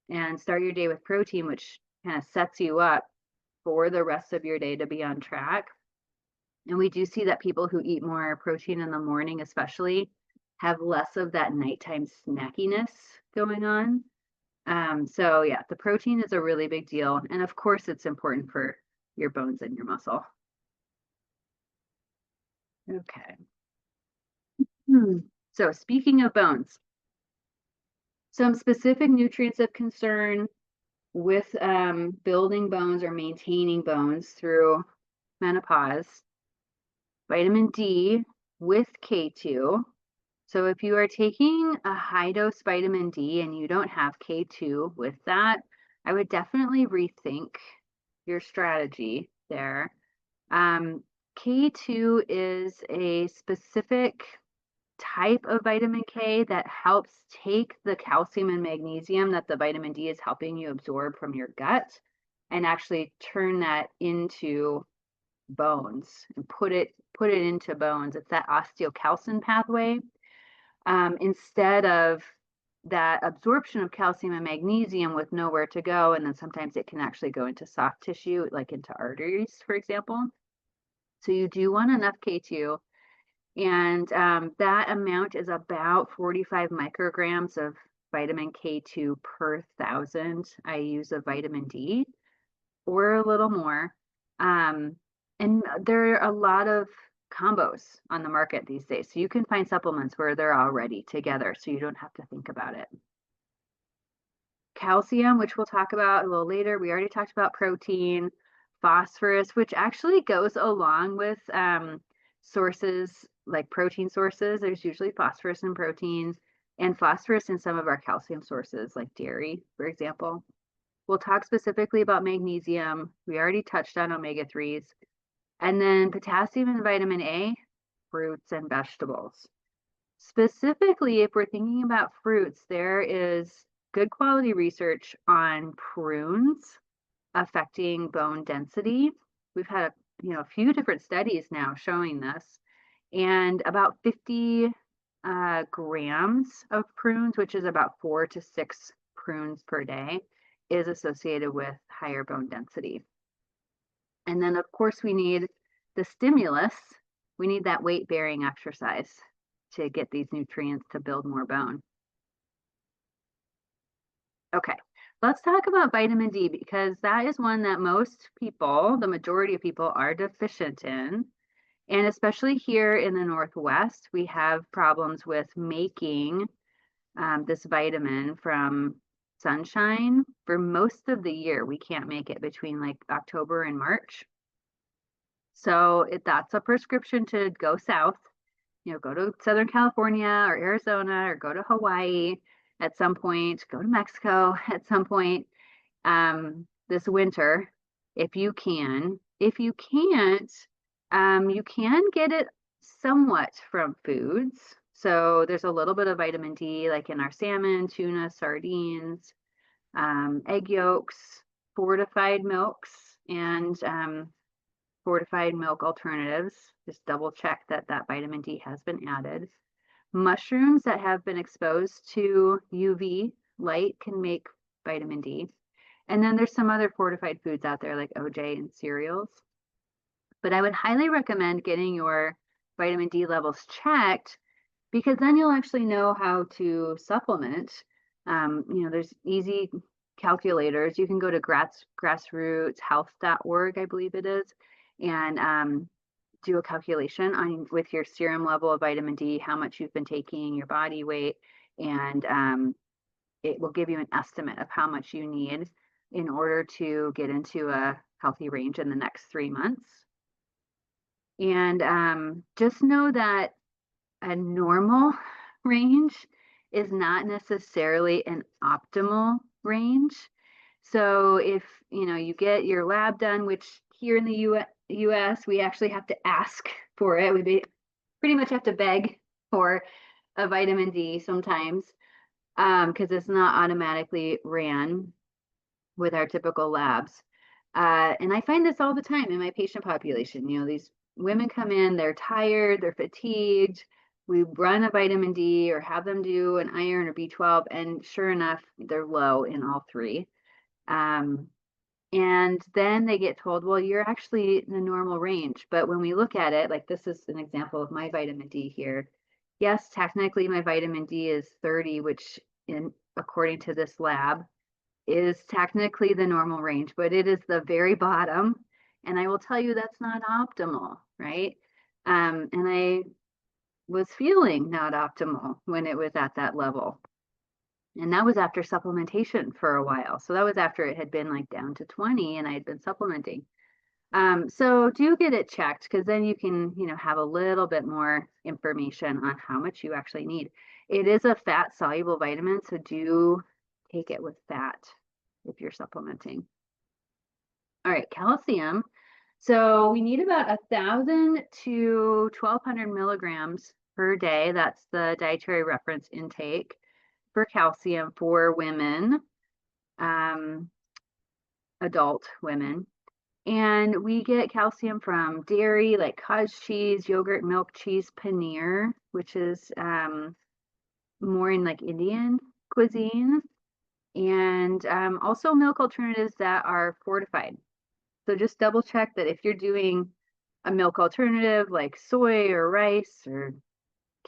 and start your day with protein, which kind of sets you up for the rest of your day to be on track. And we do see that people who eat more protein in the morning, especially, have less of that nighttime snackiness going on. So yeah, the protein is a really big deal. And of course, it's important for your bones and your muscle. Okay. So speaking of bones, some specific nutrients of concern with building bones or maintaining bones through menopause: vitamin D with K2. So if you are taking a high dose vitamin D and you don't have K2 with that, I would definitely rethink your strategy there. Um, K2 is a specific type of vitamin K that helps take the calcium and magnesium that the vitamin D is helping you absorb from your gut and actually turn that into bones and put it into bones. It's that osteocalcin pathway. Instead of that absorption of calcium and magnesium with nowhere to go, and then sometimes it can actually go into soft tissue, like into arteries, for example. So you do want enough K2, and that amount is about 45 micrograms of vitamin K2 per 1,000 IUs of vitamin D, or a little more. Um, and there are a lot of combos on the market these days. So you can find supplements where they're already together, so you don't have to think about it. Calcium, which we'll talk about a little later. We already talked about protein. Phosphorus, which actually goes along with sources like protein sources. There's usually phosphorus in proteins and phosphorus in some of our calcium sources, like dairy, for example. We'll talk specifically about magnesium. We already touched on omega-3s. And then potassium and vitamin A, fruits and vegetables. Specifically, if we're thinking about fruits, there is good quality research on prunes affecting bone density. We've had a few different studies now showing this, and about 50 grams of prunes, which is about 4 to 6 prunes per day, is associated with higher bone density. And then, of course, we need the stimulus. We need that weight-bearing exercise to get these nutrients to build more bone. Okay, let's talk about vitamin D, because that is one that most people, the majority of people, are deficient in. And especially here in the Northwest, we have problems with making this vitamin from sunshine for most of the year. We can't make it between like October and March. So that's a prescription to go south, go to Southern California or Arizona, or go to Hawaii at some point, go to Mexico at some point this winter, if you can. If you can't, you can get it somewhat from foods. So there's a little bit of vitamin D, like in our salmon, tuna, sardines, egg yolks, fortified milks, and fortified milk alternatives. Just double check that that vitamin D has been added. Mushrooms that have been exposed to UV light can make vitamin D. And then there's some other fortified foods out there like OJ and cereals. But I would highly recommend getting your vitamin D levels checked, because then you'll actually know how to supplement. There's easy calculators. You can go to grassrootshealth.org, I believe it is, and do a calculation on with your serum level of vitamin D, how much you've been taking, your body weight, and it will give you an estimate of how much you need in order to get into a healthy range in the next 3 months. And just know that a normal range is not necessarily an optimal range. So if you get your lab done, which here in the US, we actually have to ask for it. We pretty much have to beg for a vitamin D sometimes, because it's not automatically ran with our typical labs. And I find this all the time in my patient population. These women come in, they're tired, they're fatigued. We run a vitamin D or have them do an iron or B12, and sure enough, they're low in all three. And then they get told, well, you're actually in the normal range. But when we look at it, like this is an example of my vitamin D here. Yes, technically my vitamin D is 30, which according to this lab is technically the normal range, but it is the very bottom. And I will tell you that's not optimal, right? And was feeling not optimal when it was at that level. And that was after supplementation for a while. So that was after it had been like down to 20 and I had been supplementing. So do get it checked because then you can, have a little bit more information on how much you actually need. It is a fat soluble vitamin, so do take it with fat if you're supplementing. All right, calcium. So we need about 1,000 to 1,200 milligrams per day. That's the dietary reference intake for calcium for women, adult women. And we get calcium from dairy, like cottage cheese, yogurt, milk, cheese, paneer, which is more in like Indian cuisine, and also milk alternatives that are fortified. So just double check that if you're doing a milk alternative like soy or rice or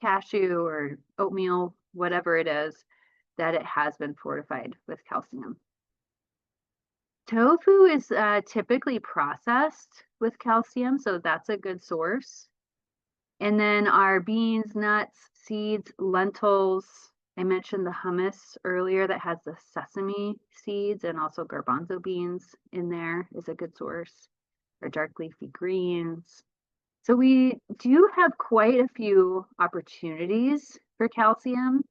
cashew or oatmeal, whatever it is, that it has been fortified with calcium. Tofu is typically processed with calcium, so that's a good source. And then our beans, nuts, seeds, lentils. I mentioned the hummus earlier that has the sesame seeds and also garbanzo beans in there is a good source, or dark leafy greens. So we do have quite a few opportunities for calcium.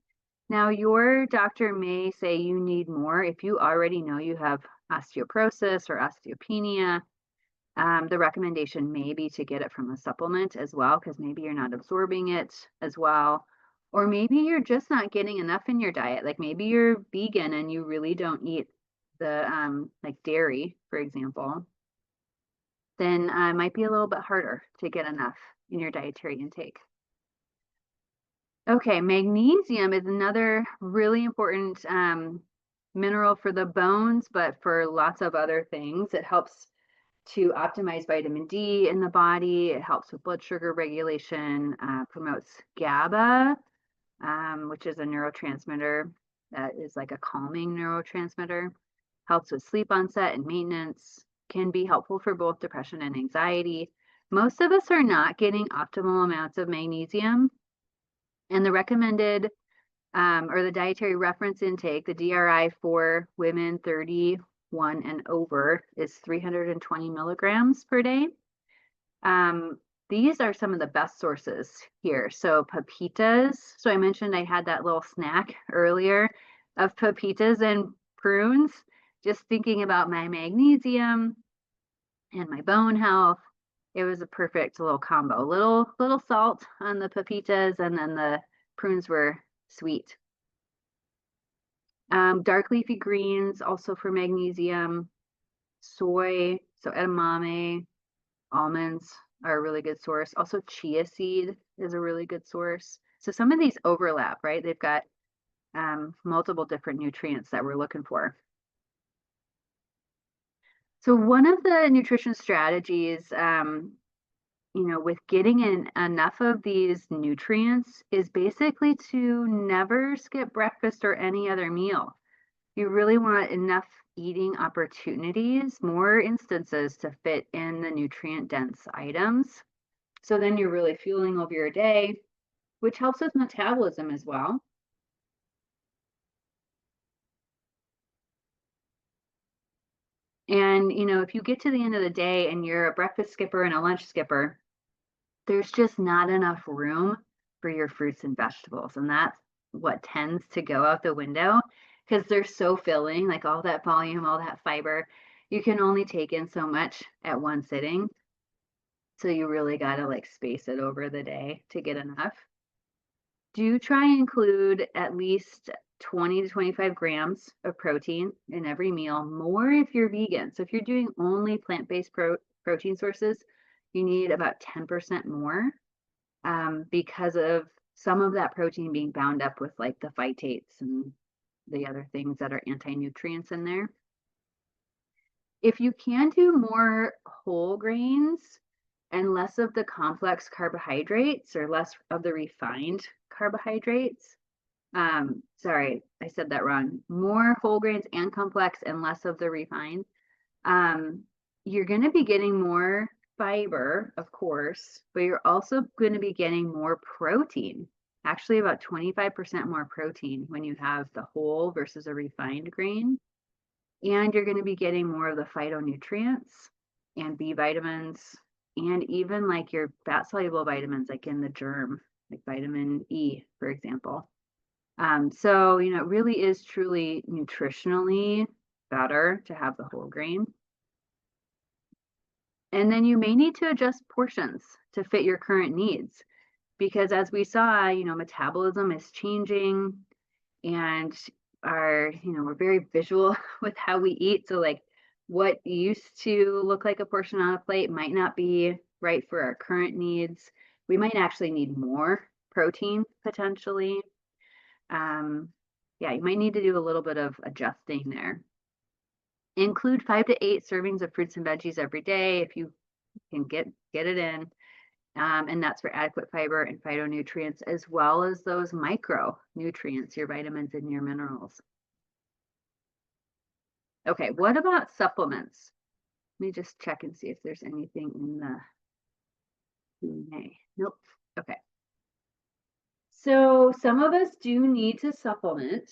Now, your doctor may say you need more if you already know you have osteoporosis or osteopenia. The recommendation may be to get it from a supplement as well, because maybe you're not absorbing it as well. Or maybe you're just not getting enough in your diet. Like maybe you're vegan and you really don't eat the like dairy, for example. Then it might be a little bit harder to get enough in your dietary intake. Okay, magnesium is another really important mineral for the bones, but for lots of other things. It helps to optimize vitamin D in the body. It helps with blood sugar regulation, promotes GABA, which is a neurotransmitter that is like a calming neurotransmitter, helps with sleep onset and maintenance, can be helpful for both depression and anxiety. Most of us are not getting optimal amounts of magnesium, and the recommended or the dietary reference intake, the DRI for women 31 and over is 320 milligrams per day. These are some of the best sources here. So pepitas. So I mentioned I had that little snack earlier of pepitas and prunes, just thinking about my magnesium and my bone health. It was a perfect little combo. Little salt on the pepitas, and then the prunes were sweet. Dark leafy greens, also for magnesium. Soy, so edamame, almonds are a really good source. Also, chia seed is a really good source. So some of these overlap, right? They've got multiple different nutrients that we're looking for. So one of the nutrition strategies, with getting in enough of these nutrients is basically to never skip breakfast or any other meal. You really want enough eating opportunities, more instances to fit in the nutrient dense items. So then you're really fueling over your day, which helps with metabolism as well. And, if you get to the end of the day and you're a breakfast skipper and a lunch skipper, there's just not enough room for your fruits and vegetables. And that's what tends to go out the window because they're so filling, like all that volume, all that fiber. You can only take in so much at one sitting. So you really got to like space it over the day to get enough. Do try and include at least 20 to 25 grams of protein in every meal, more if you're vegan. So if you're doing only plant-based protein sources, you need about 10% more because of some of that protein being bound up with like the phytates and the other things that are anti-nutrients in there. If you can do more whole grains and less of the complex carbohydrates or less of the refined carbohydrates, sorry, I said that wrong. More whole grains and complex and less of the refined. You're going to be getting more fiber, of course, but you're also going to be getting more protein. Actually, about 25% more protein when you have the whole versus a refined grain. And you're going to be getting more of the phytonutrients and B vitamins, and even like your fat soluble vitamins, like in the germ, like vitamin E, for example. So, it really is truly nutritionally better to have the whole grain. And then you may need to adjust portions to fit your current needs because as we saw, metabolism is changing and we're very visual with how we eat. So like what used to look like a portion on a plate might not be right for our current needs. We might actually need more protein potentially. Yeah, you might need to do a little bit of adjusting there. Include 5 to 8 servings of fruits and veggies every day if you can get it in. And that's for adequate fiber and phytonutrients, as well as those micronutrients, your vitamins and your minerals. Okay, what about supplements? Let me just check and see if there's anything in the Q&A. Nope. Okay. So some of us do need to supplement.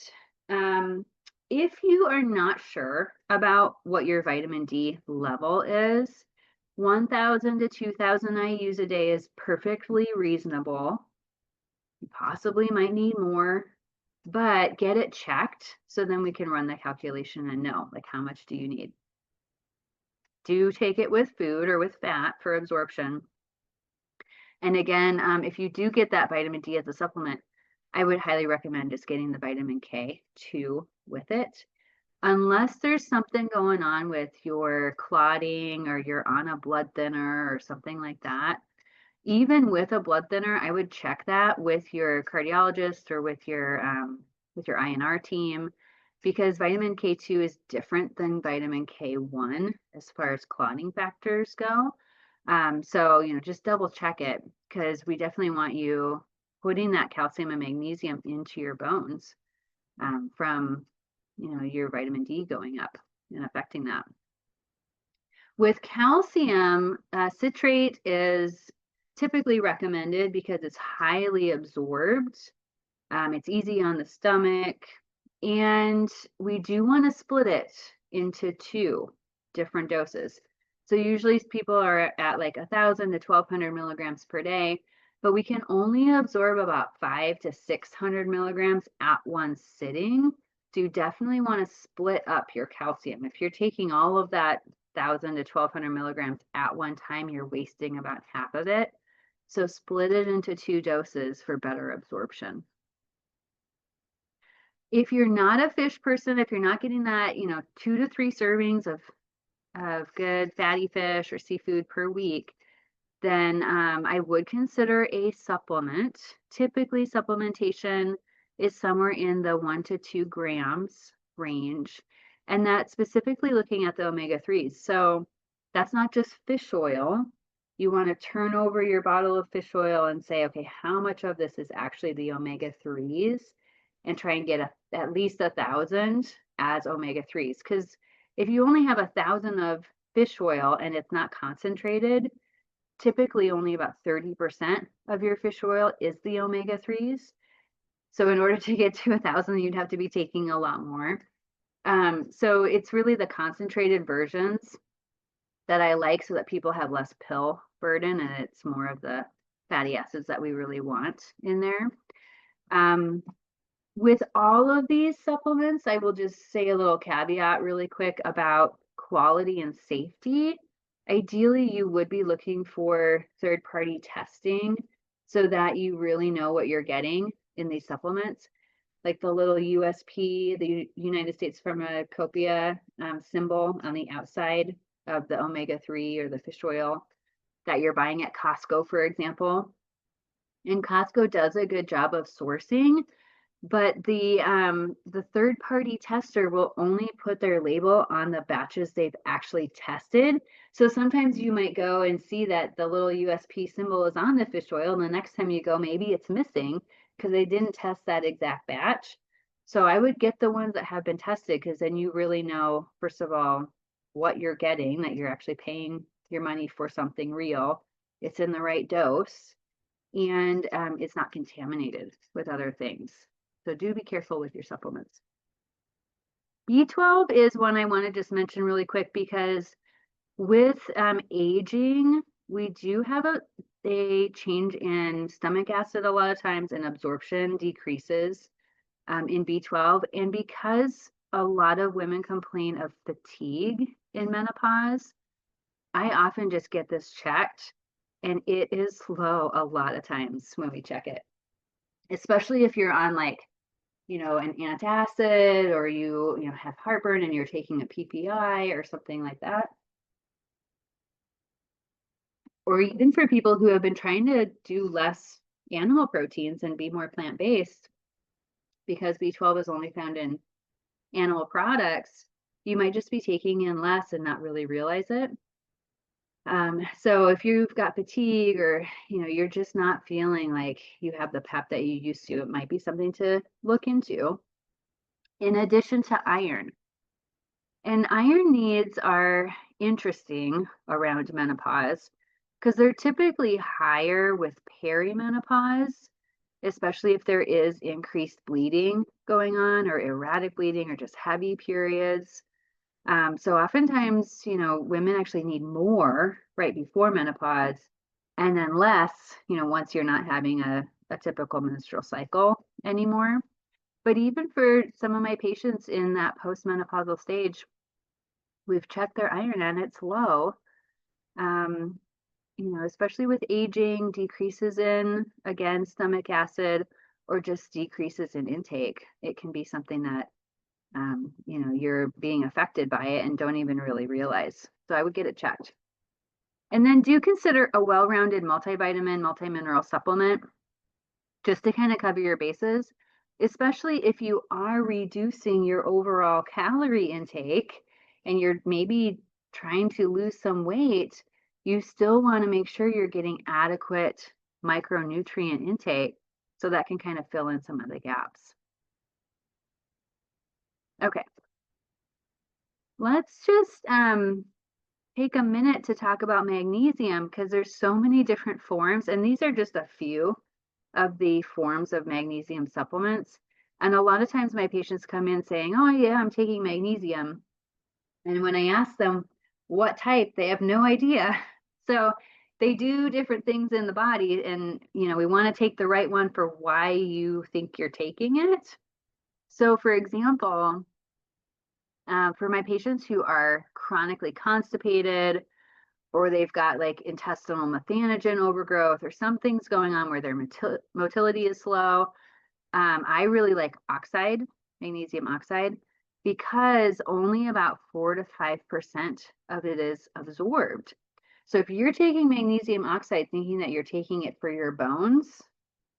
If you are not sure about what your vitamin D level is, 1,000 to 2,000 IUs a day is perfectly reasonable. You possibly might need more, but get it checked so then we can run the calculation and know, like, how much do you need? Do take it with food or with fat for absorption. And again, if you do get that vitamin D as a supplement, I would highly recommend just getting the vitamin K too with it. Unless there's something going on with your clotting or you're on a blood thinner or something like that. Even with a blood thinner, I would check that with your cardiologist or with your INR team because vitamin K2 is different than vitamin K1 as far as clotting factors go. So, just double check it because we definitely want you putting that calcium and magnesium into your bones from, your vitamin D going up and affecting that. With calcium, citrate is typically recommended because it's highly absorbed. It's easy on the stomach, and we do want to split it into 2 different doses. So usually people are at like 1,000 to 1,200 milligrams per day, but we can only absorb about 500 to 600 milligrams at one sitting. So you definitely want to split up your calcium. If you're taking all of that 1,000 to 1,200 milligrams at one time, you're wasting about half of it. So split it into 2 doses for better absorption. If you're not a fish person, if you're not getting that, 2 to 3 servings of good fatty fish or seafood per week, then I would consider a supplement. Typically, supplementation is somewhere in the 1 to 2 grams range, and that's specifically looking at the omega-3s. So that's not just fish oil. You want to turn over your bottle of fish oil and say, okay, how much of this is actually the omega-3s? And try and get at least 1,000 as omega-3s. Because if you only have 1,000 of fish oil and it's not concentrated, typically only about 30% of your fish oil is the omega-3s. So in order to get to 1,000, you'd have to be taking a lot more. So it's really the concentrated versions that I like so that people have less pill burden and it's more of the fatty acids that we really want in there. With all of these supplements, I will just say a little caveat really quick about quality and safety. Ideally, you would be looking for third-party testing so that you really know what you're getting in these supplements. Like the little USP, the United States Pharmacopoeia symbol on the outside of the omega-3 or the fish oil that you're buying at Costco, for example. And Costco does a good job of sourcing, but the third-party tester will only put their label on the batches they've actually tested. So sometimes you might go and see that the little USP symbol is on the fish oil, and the next time you go, maybe it's missing because they didn't test that exact batch. So I would get the ones that have been tested because then you really know, first of all, what you're getting, that you're actually paying your money for something real. It's in the right dose, and it's not contaminated with other things. So do be careful with your supplements. B12 is one I want to just mention really quick because with aging, we do have a change in stomach acid a lot of times, and absorption decreases in B12. And because a lot of women complain of fatigue in menopause, I often just get this checked, and it is low a lot of times when we check it, especially if you're on like, an antacid, or you have heartburn and you're taking a PPI or something like that. Or even for people who have been trying to do less animal proteins and be more plant-based, because B12 is only found in animal products, you might just be taking in less and not really realize it. So if you've got fatigue, or you're just not feeling like you have the pep that you used to, it might be something to look into. In addition to iron. And iron needs are interesting around menopause because they're typically higher with perimenopause, especially if there is increased bleeding going on, or erratic bleeding, or just heavy periods. So oftentimes, women actually need more right before menopause, and then less, once you're not having a typical menstrual cycle anymore. But even for some of my patients in that postmenopausal stage, we've checked their iron and it's low. Especially with aging, decreases in, again, stomach acid, or just decreases in intake. It can be something that you're being affected by it and don't even really realize. So I would get it checked. And then do consider a well-rounded multivitamin, multimineral supplement, just to kind of cover your bases, especially if you are reducing your overall calorie intake and you're maybe trying to lose some weight. You still want to make sure you're getting adequate micronutrient intake, so that can kind of fill in some of the gaps. Okay, let's just take a minute to talk about magnesium, because there's so many different forms, and these are just a few of the forms of magnesium supplements. And a lot of times my patients come in saying, oh yeah, I'm taking magnesium. And when I ask them what type, they have no idea. So they do different things in the body, and we want to take the right one for why you think you're taking it. So for example, for my patients who are chronically constipated, or they've got like intestinal methanogen overgrowth, or something's going on where their motility is slow, I really like oxide, magnesium oxide, because only about 4 to 5% of it is absorbed. So if you're taking magnesium oxide thinking that you're taking it for your bones,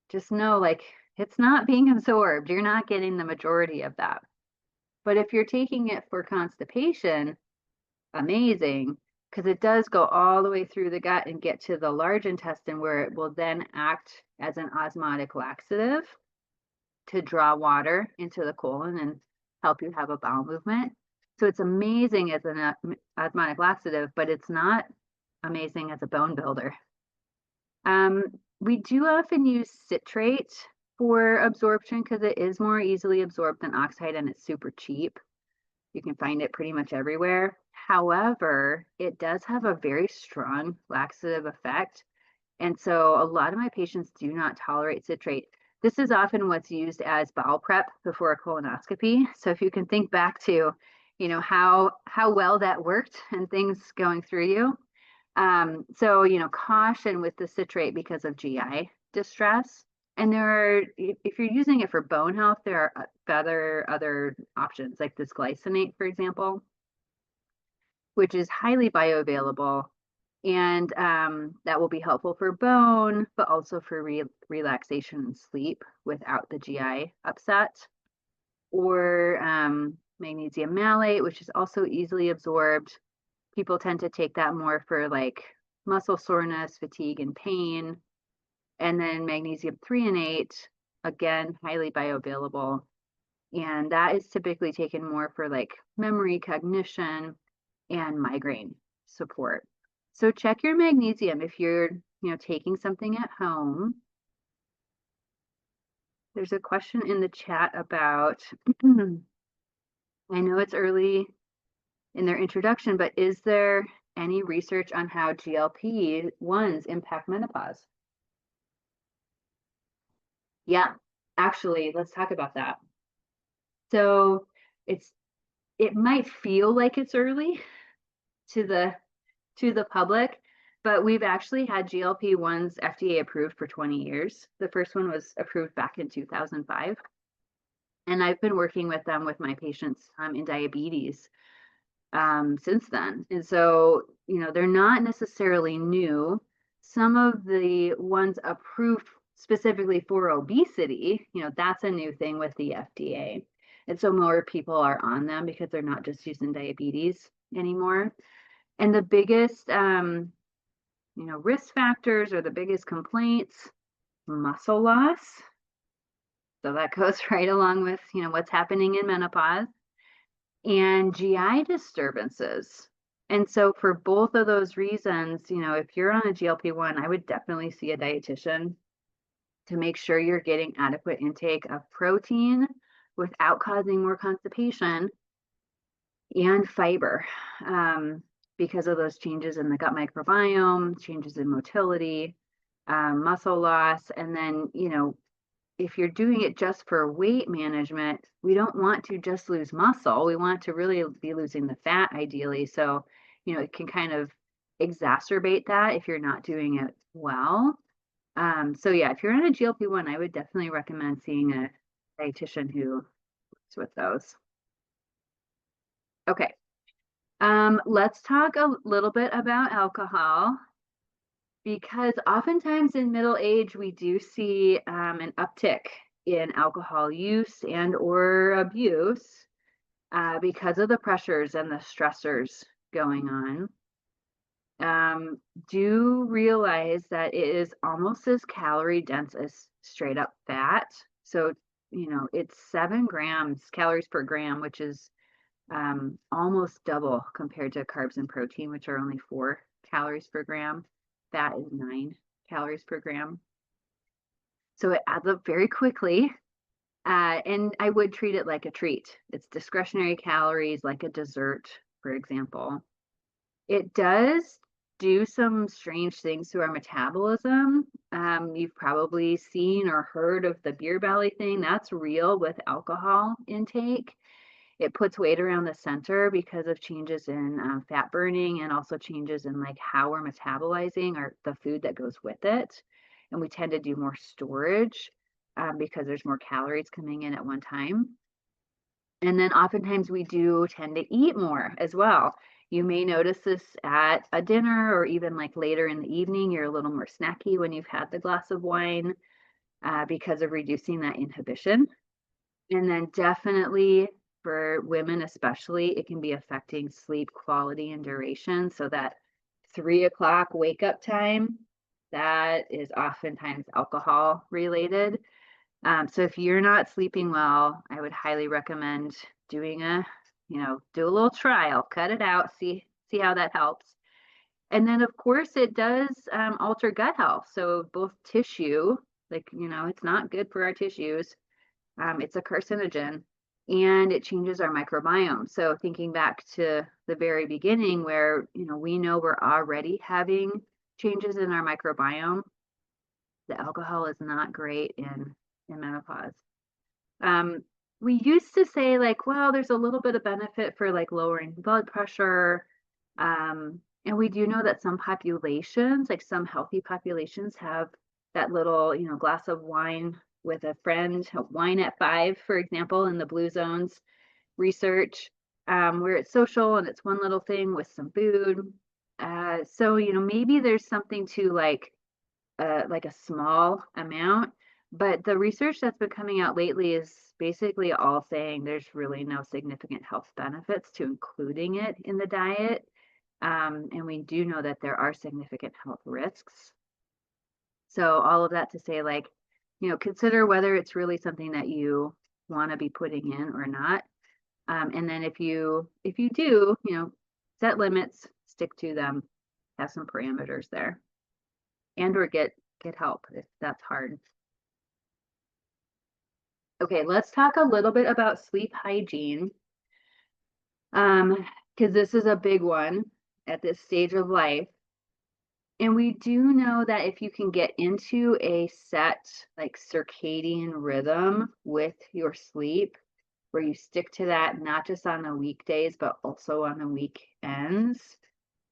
just know like it's not being absorbed. You're not getting the majority of that. But if you're taking it for constipation, amazing, because it does go all the way through the gut and get to the large intestine, where it will then act as an osmotic laxative to draw water into the colon and help you have a bowel movement. So it's amazing as an osmotic laxative, but it's not amazing as a bone builder. We do often use citrate for absorption because it is more easily absorbed than oxide, and it's super cheap. You can find it pretty much everywhere. However, it does have a very strong laxative effect. And so a lot of my patients do not tolerate citrate. This is often what's used as bowel prep before a colonoscopy. So if you can think back to, how well that worked and things going through you. So, caution with the citrate because of GI distress. And if you're using it for bone health, there are other options like this glycinate, for example, which is highly bioavailable, and that will be helpful for bone, but also for relaxation and sleep without the GI upset. Or magnesium malate, which is also easily absorbed. People tend to take that more for like muscle soreness, fatigue, and pain. And then magnesium threonate, again, highly bioavailable. And that is typically taken more for like memory, cognition, and migraine support. So check your magnesium if you're, taking something at home. There's a question in the chat about, I know it's early in their introduction, but is there any research on how GLP-1s impact menopause? Yeah, actually, let's talk about that. So it might feel like it's early to the public, but we've actually had GLP-1s FDA approved for 20 years. The first one was approved back in 2005. And I've been working with them with my patients in diabetes since then. And so, they're not necessarily new. Some of the ones approved specifically for obesity, that's a new thing with the FDA. And so more people are on them because they're not just using diabetes anymore. And the biggest, risk factors or the biggest complaints, muscle loss. So that goes right along with, what's happening in menopause, and GI disturbances. And so for both of those reasons, if you're on a GLP-1, I would definitely see a dietitian to make sure you're getting adequate intake of protein without causing more constipation, and fiber, because of those changes in the gut microbiome, changes in motility, muscle loss. And then, if you're doing it just for weight management, we don't want to just lose muscle. We want to really be losing the fat ideally. So, it can kind of exacerbate that if you're not doing it well. So yeah, if you're on a GLP-1, I would definitely recommend seeing a dietitian who works with those. Okay. Let's talk a little bit about alcohol, because oftentimes in middle age, we do see an uptick in alcohol use and or abuse because of the pressures and the stressors going on. Do realize that it is almost as calorie dense as straight up fat. So, it's 7 grams calories per gram, which is almost double compared to carbs and protein, which are only 4 calories per gram. Fat is 9 calories per gram. So it adds up very quickly. And I would treat it like a treat. It's discretionary calories, like a dessert, for example. It does do some strange things to our metabolism. You've probably seen or heard of the beer belly thing. That's real with alcohol intake. It puts weight around the center because of changes in fat burning, and also changes in like how we're metabolizing or the food that goes with it. And we tend to do more storage because there's more calories coming in at one time. And then oftentimes we do tend to eat more as well. You may notice this at a dinner or even like later in the evening. You're a little more snacky when you've had the glass of wine because of reducing that inhibition. And then definitely for women especially, it can be affecting sleep quality and duration. So that 3 o'clock wake up time, that is oftentimes alcohol related. So if you're not sleeping well, I would highly recommend doing do a little trial, cut it out, see how that helps. And then of course it does alter gut health. So both tissue, like, it's not good for our tissues. It's a carcinogen, and it changes our microbiome. So thinking back to the very beginning where, we know we're already having changes in our microbiome, the alcohol is not great in menopause. We used to say like, well, there's a little bit of benefit for like lowering blood pressure. And we do know that some populations, like some healthy populations, have that little, glass of wine with a friend, wine at 5, for example, in the blue zones research, where it's social and it's one little thing with some food. So, maybe there's something to like a small amount, but the research that's been coming out lately is basically all saying there's really no significant health benefits to including it in the diet. And we do know that there are significant health risks. So all of that to say, like, consider whether it's really something that you want to be putting in or not. And then if you do, set limits, stick to them, have some parameters there, and or get help if that's hard. Okay, let's talk a little bit about sleep hygiene. Because this is a big one at this stage of life. And we do know that if you can get into a set like circadian rhythm with your sleep, where you stick to that not just on the weekdays, but also on the weekends,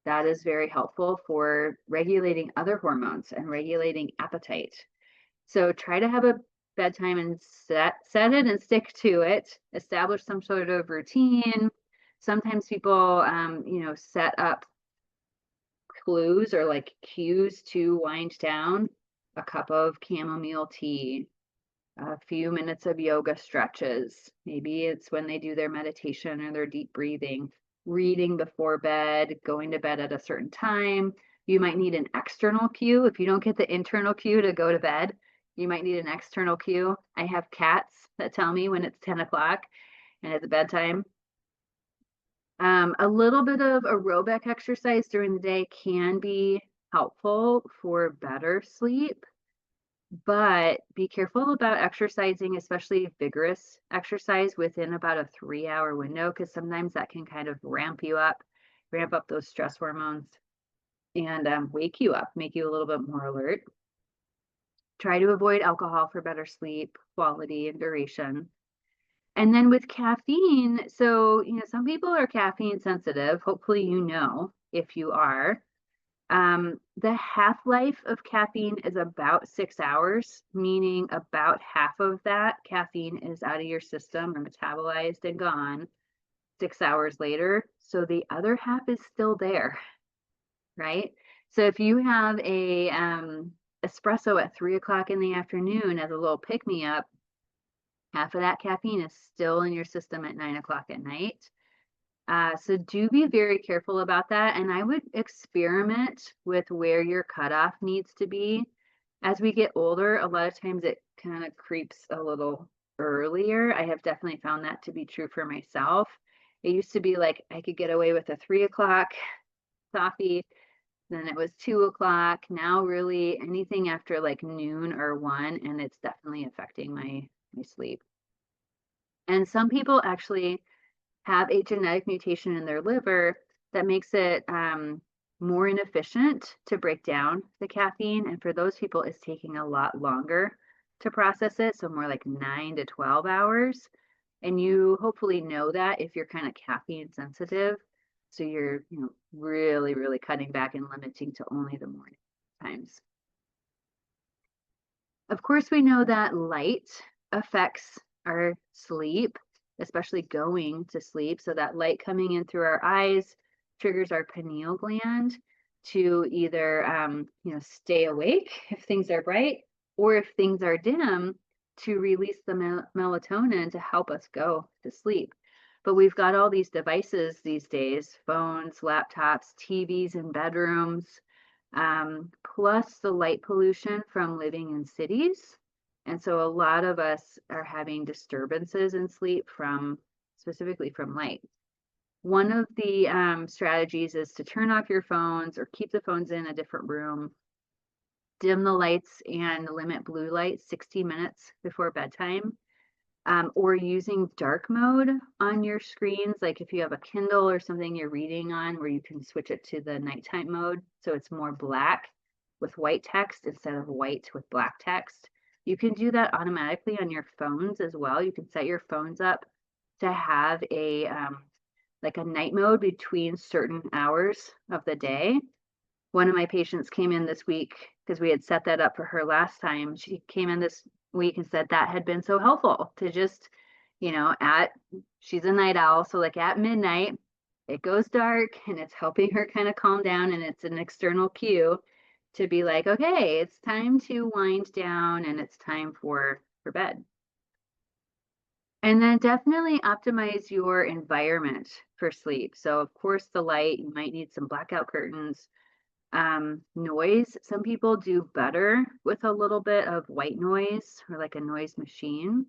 that is very helpful for regulating other hormones and regulating appetite. So try to have a bedtime and set it and stick to it. Establish some sort of routine. Sometimes people, set up clues or like cues to wind down. A cup of chamomile tea, a few minutes of yoga stretches. Maybe it's when they do their meditation or their deep breathing, reading before bed, going to bed at a certain time. You might need an external cue. If you don't get the internal cue to go to bed, you might need an external cue. I have cats that tell me when it's 10 o'clock and it's bedtime. A little bit of aerobic exercise during the day can be helpful for better sleep, but be careful about exercising, especially vigorous exercise within about a 3-hour window, because sometimes that can kind of ramp up those stress hormones and wake you up, make you a little bit more alert. Try to avoid alcohol for better sleep quality and duration. And then with caffeine, so, some people are caffeine sensitive. Hopefully, if you are. The half-life of caffeine is about 6 hours, meaning about half of that caffeine is out of your system or metabolized and gone 6 hours later. So the other half is still there, right? So if you have a espresso at 3 o'clock in the afternoon as a little pick-me-up, half of that caffeine is still in your system at 9 o'clock at night. So do be very careful about that. And I would experiment with where your cutoff needs to be. As we get older, a lot of times it kind of creeps a little earlier. I have definitely found that to be true for myself. It used to be like I could get away with a 3 o'clock coffee, then it was 2 o'clock. Now really anything after like noon or 1, and it's definitely affecting my sleep. And some people actually have a genetic mutation in their liver that makes it more inefficient to break down the caffeine. And for those people, it's taking a lot longer to process it. So more like 9 to 12 hours. And you hopefully know that if you're kind of caffeine sensitive. So you're, really, really cutting back and limiting to only the morning times. Of course, we know that light affects our sleep, especially going to sleep. So that light coming in through our eyes triggers our pineal gland to either, stay awake if things are bright, or if things are dim, to release the melatonin to help us go to sleep. But we've got all these devices these days, phones, laptops, TVs in bedrooms, plus the light pollution from living in cities. And so a lot of us are having disturbances in sleep specifically from light. One of the strategies is to turn off your phones or keep the phones in a different room, dim the lights and limit blue light 60 minutes before bedtime, or using dark mode on your screens. Like if you have a Kindle or something you're reading on where you can switch it to the nighttime mode, so it's more black with white text instead of white with black text. You can do that automatically on your phones as well. You can set your phones up to have a like a night mode between certain hours of the day. One of my patients came in this week because we had set that up for her last time. She came in this week and said that had been so helpful to just, she's a night owl. So like at midnight, it goes dark and it's helping her kind of calm down, and it's an external cue to be like, okay, it's time to wind down and it's time for bed. And then definitely optimize your environment for sleep. So of course the light, you might need some blackout curtains. Noise, some people do better with a little bit of white noise or like a noise machine.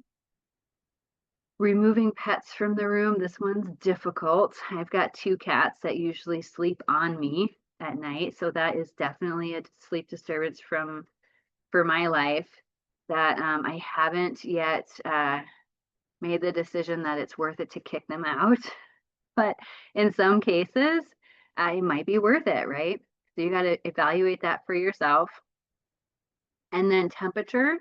Removing pets from the room, this one's difficult. I've got 2 cats that usually sleep on me at night. So that is definitely a sleep disturbance for my life that I haven't yet made the decision that it's worth it to kick them out. But in some cases, it might be worth it, right? So you got to evaluate that for yourself. And then temperature,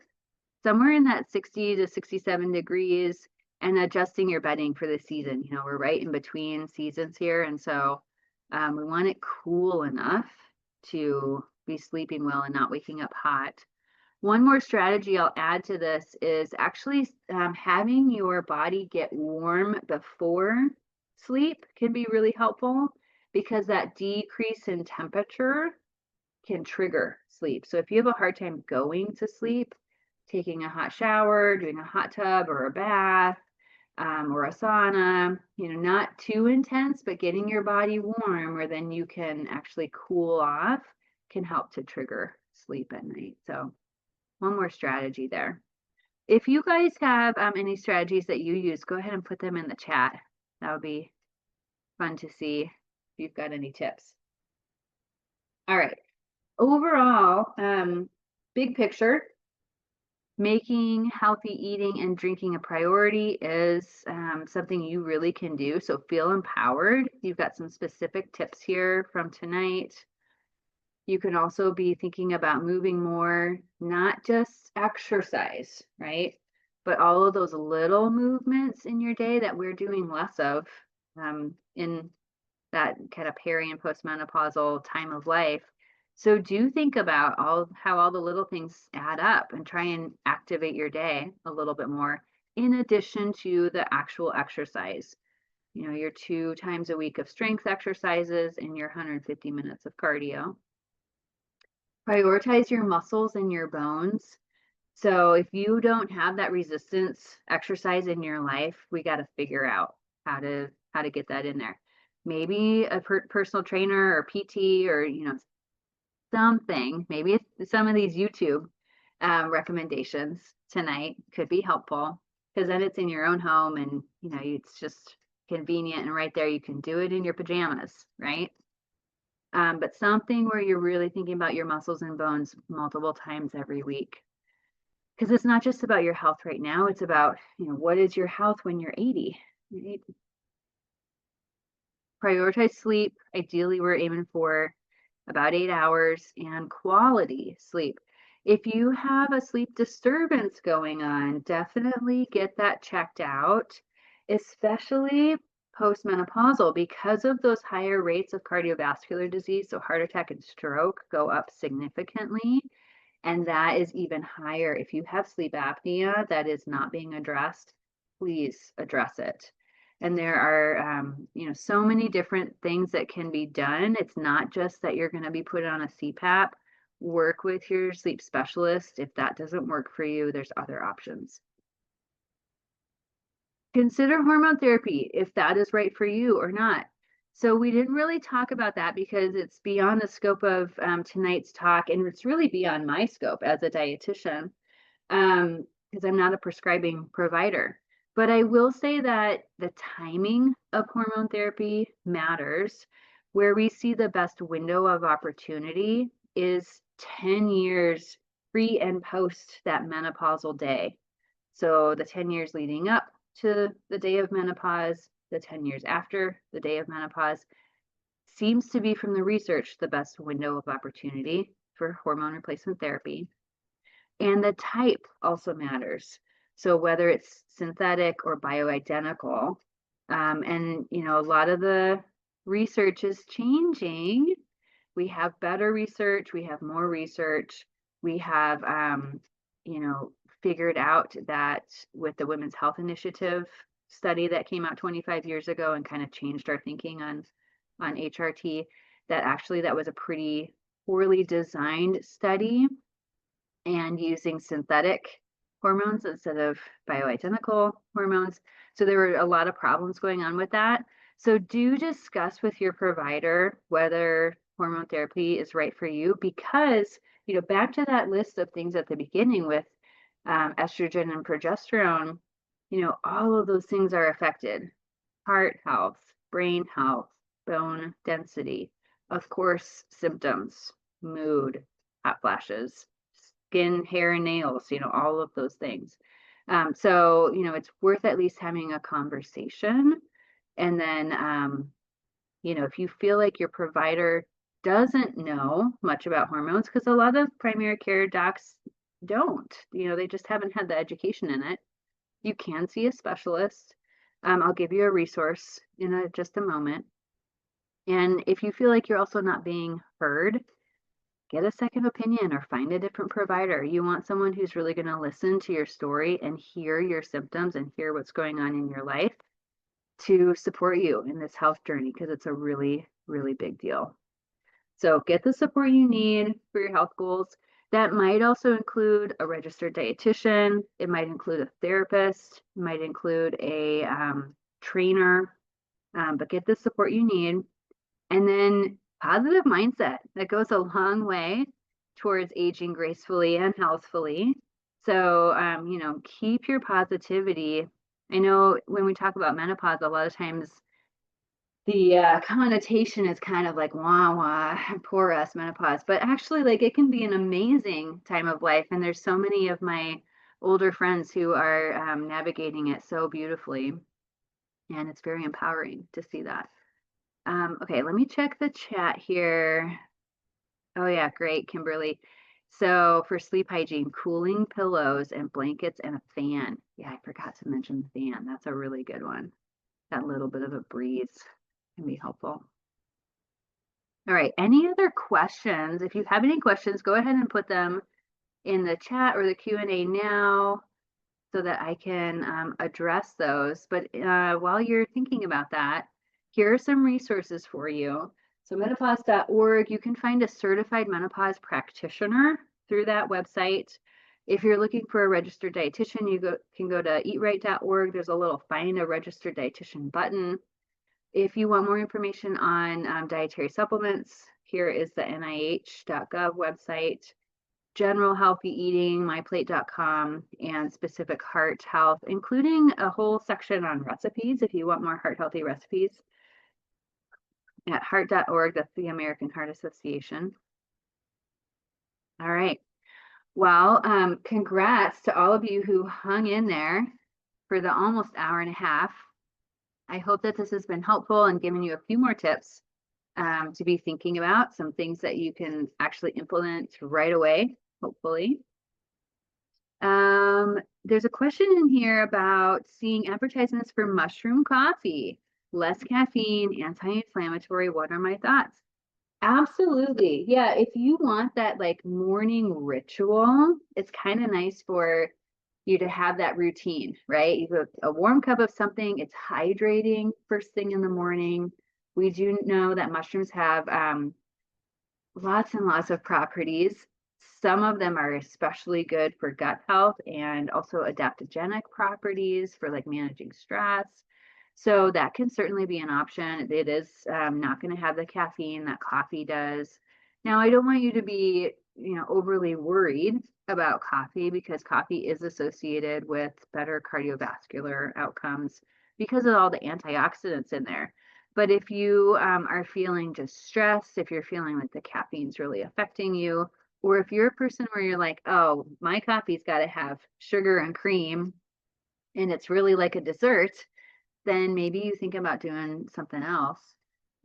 somewhere in that 60 to 67 degrees, and adjusting your bedding for the season. You know, we're right in between seasons here. And so we want it cool enough to be sleeping well and not waking up hot. One more strategy I'll add to this is actually having your body get warm before sleep can be really helpful, because that decrease in temperature can trigger sleep. So if you have a hard time going to sleep, taking a hot shower, doing a hot tub or a bath, or a sauna, you know, not too intense, but getting your body warm where then you can actually cool off can help to trigger sleep at night. So one more strategy there. If you guys have any strategies that you use, go ahead and put them in the chat. That would be fun to see if you've got any tips. All right. Overall, big picture, making healthy eating and drinking a priority is something you really can do. So feel empowered. You've got some specific tips here from tonight. You can also be thinking about moving more, not just exercise, right? But all of those little movements in your day that we're doing less of in that kind of peri and postmenopausal time of life. So do think about how all the little things add up and try and activate your day a little bit more, in addition to the actual exercise. You know, your 2 times a week of strength exercises and your 150 minutes of cardio. Prioritize your muscles and your bones. So if you don't have that resistance exercise in your life, we got to figure out how to get that in there. Maybe a personal trainer or PT, or you know, something. Maybe some of these YouTube recommendations tonight could be helpful, because then it's in your own home and you know it's just convenient, and right there you can do it in your pajamas, right? But something where you're really thinking about your muscles and bones multiple times every week. Because it's not just about your health right now, it's about, you know, what is your health when you're 80, right? Prioritize sleep. Ideally, we're aiming for about 8 hours, and quality sleep. If you have a sleep disturbance going on, definitely get that checked out, especially postmenopausal, because of those higher rates of cardiovascular disease. So heart attack and stroke go up significantly. And that is even higher if you have sleep apnea that is not being addressed. Please address it. And there are, you know, so many different things that can be done. It's not just that you're going to be put on a CPAP. Work with your sleep specialist. If that doesn't work for you, there's other options. Consider hormone therapy if that is right for you or not. So we didn't really talk about that because it's beyond the scope of tonight's talk, and it's really beyond my scope as a dietitian, because I'm not a prescribing provider. But I will say that the timing of hormone therapy matters. Where we see the best window of opportunity is 10 years pre and post that menopausal day. So the 10 years leading up to the day of menopause, the 10 years after the day of menopause, seems to be, from the research, the best window of opportunity for hormone replacement therapy. And the type also matters. So whether it's synthetic or bioidentical, and you know, a lot of the research is changing. We have better research, we have more research, we have you know, figured out that with the Women's Health Initiative study that came out 25 years ago and kind of changed our thinking on HRT, that actually that was a pretty poorly designed study, and using synthetic hormones instead of bioidentical hormones. So there were a lot of problems going on with that. So do discuss with your provider whether hormone therapy is right for you, because, you know, back to that list of things at the beginning with estrogen and progesterone, you know, all of those things are affected. Heart health, brain health, bone density, of course, symptoms, mood, hot flashes, skin, hair, and nails, all of those things. So, it's worth at least having a conversation. And then, if you feel like your provider doesn't know much about hormones, because a lot of primary care docs don't, they just haven't had the education in it, you can see a specialist. I'll give you a resource in just a moment. And if you feel like you're also not being heard, get a second opinion or find a different provider. You want someone who's really going to listen to your story and hear your symptoms and hear what's going on in your life to support you in this health journey, because it's a really, really big deal. So get the support you need for your health goals. That might also include a registered dietitian. It might include a therapist. It might include a trainer. But get the support you need. And then positive mindset. That goes a long way towards aging gracefully and healthfully. So, keep your positivity. I know when we talk about menopause, a lot of times the connotation is kind of like, wah, wah, poor us, menopause. But actually, like, it can be an amazing time of life. And there's so many of my older friends who are navigating it so beautifully. And it's very empowering to see that. Okay, let me check the chat here. Oh yeah, great, Kimberly. So for sleep hygiene, cooling pillows and blankets and a fan. Yeah, I forgot to mention the fan. That's a really good one. That little bit of a breeze can be helpful. All right, any other questions? If you have any questions, go ahead and put them in the chat or the Q&A now so that I can address those. But while you're thinking about that, here are some resources for you. So menopause.org, you can find a certified menopause practitioner through that website. If you're looking for a registered dietitian, you can go to eatright.org. There's a little find a registered dietitian button. If you want more information on dietary supplements, here is the NIH.gov website. General healthy eating, myplate.com, and specific heart health, including a whole section on recipes if you want more heart healthy recipes at heart.org. That's the American Heart Association. All right. Well, congrats to all of you who hung in there for the almost hour and a half. I hope that this has been helpful and given you a few more tips to be thinking about, some things that you can actually implement right away, hopefully. There's a question in here about seeing advertisements for mushroom coffee, less caffeine, anti-inflammatory. What are my thoughts? Absolutely. Yeah, if you want that like morning ritual, it's kind of nice for you to have that routine, right? You have a warm cup of something, it's hydrating first thing in the morning. We do know that mushrooms have lots and lots of properties. Some of them are especially good for gut health and also adaptogenic properties for like managing stress. So that can certainly be an option. It is not going to have the caffeine that coffee does. Now, I don't want you to be, overly worried about coffee, because coffee is associated with better cardiovascular outcomes because of all the antioxidants in there. But if you are feeling just stressed, if you're feeling like the caffeine's really affecting you, or if you're a person where you're like, oh, my coffee's got to have sugar and cream and it's really like a dessert, then maybe you think about doing something else.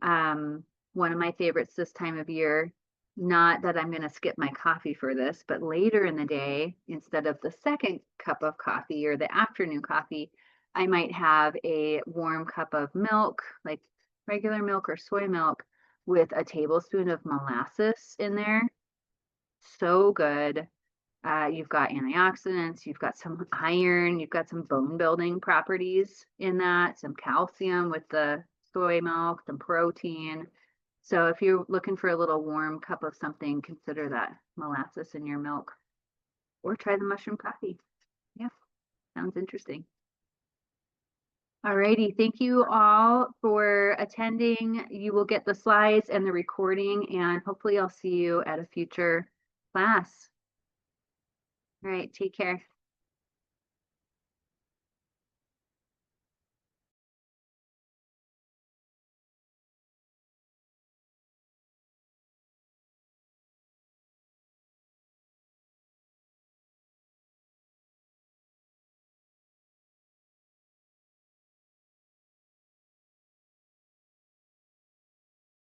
One of my favorites this time of year, not that I'm going to skip my coffee for this, but later in the day, instead of the second cup of coffee or the afternoon coffee, I might have a warm cup of milk, like regular milk or soy milk, with a tablespoon of molasses in there. So good. You've got antioxidants, you've got some iron, you've got some bone building properties in that, some calcium with the soy milk, some protein. So if you're looking for a little warm cup of something, consider that molasses in your milk, or try the mushroom coffee. Yeah, sounds interesting. Alrighty, thank you all for attending. You will get the slides and the recording, and hopefully I'll see you at a future class. All right, take care.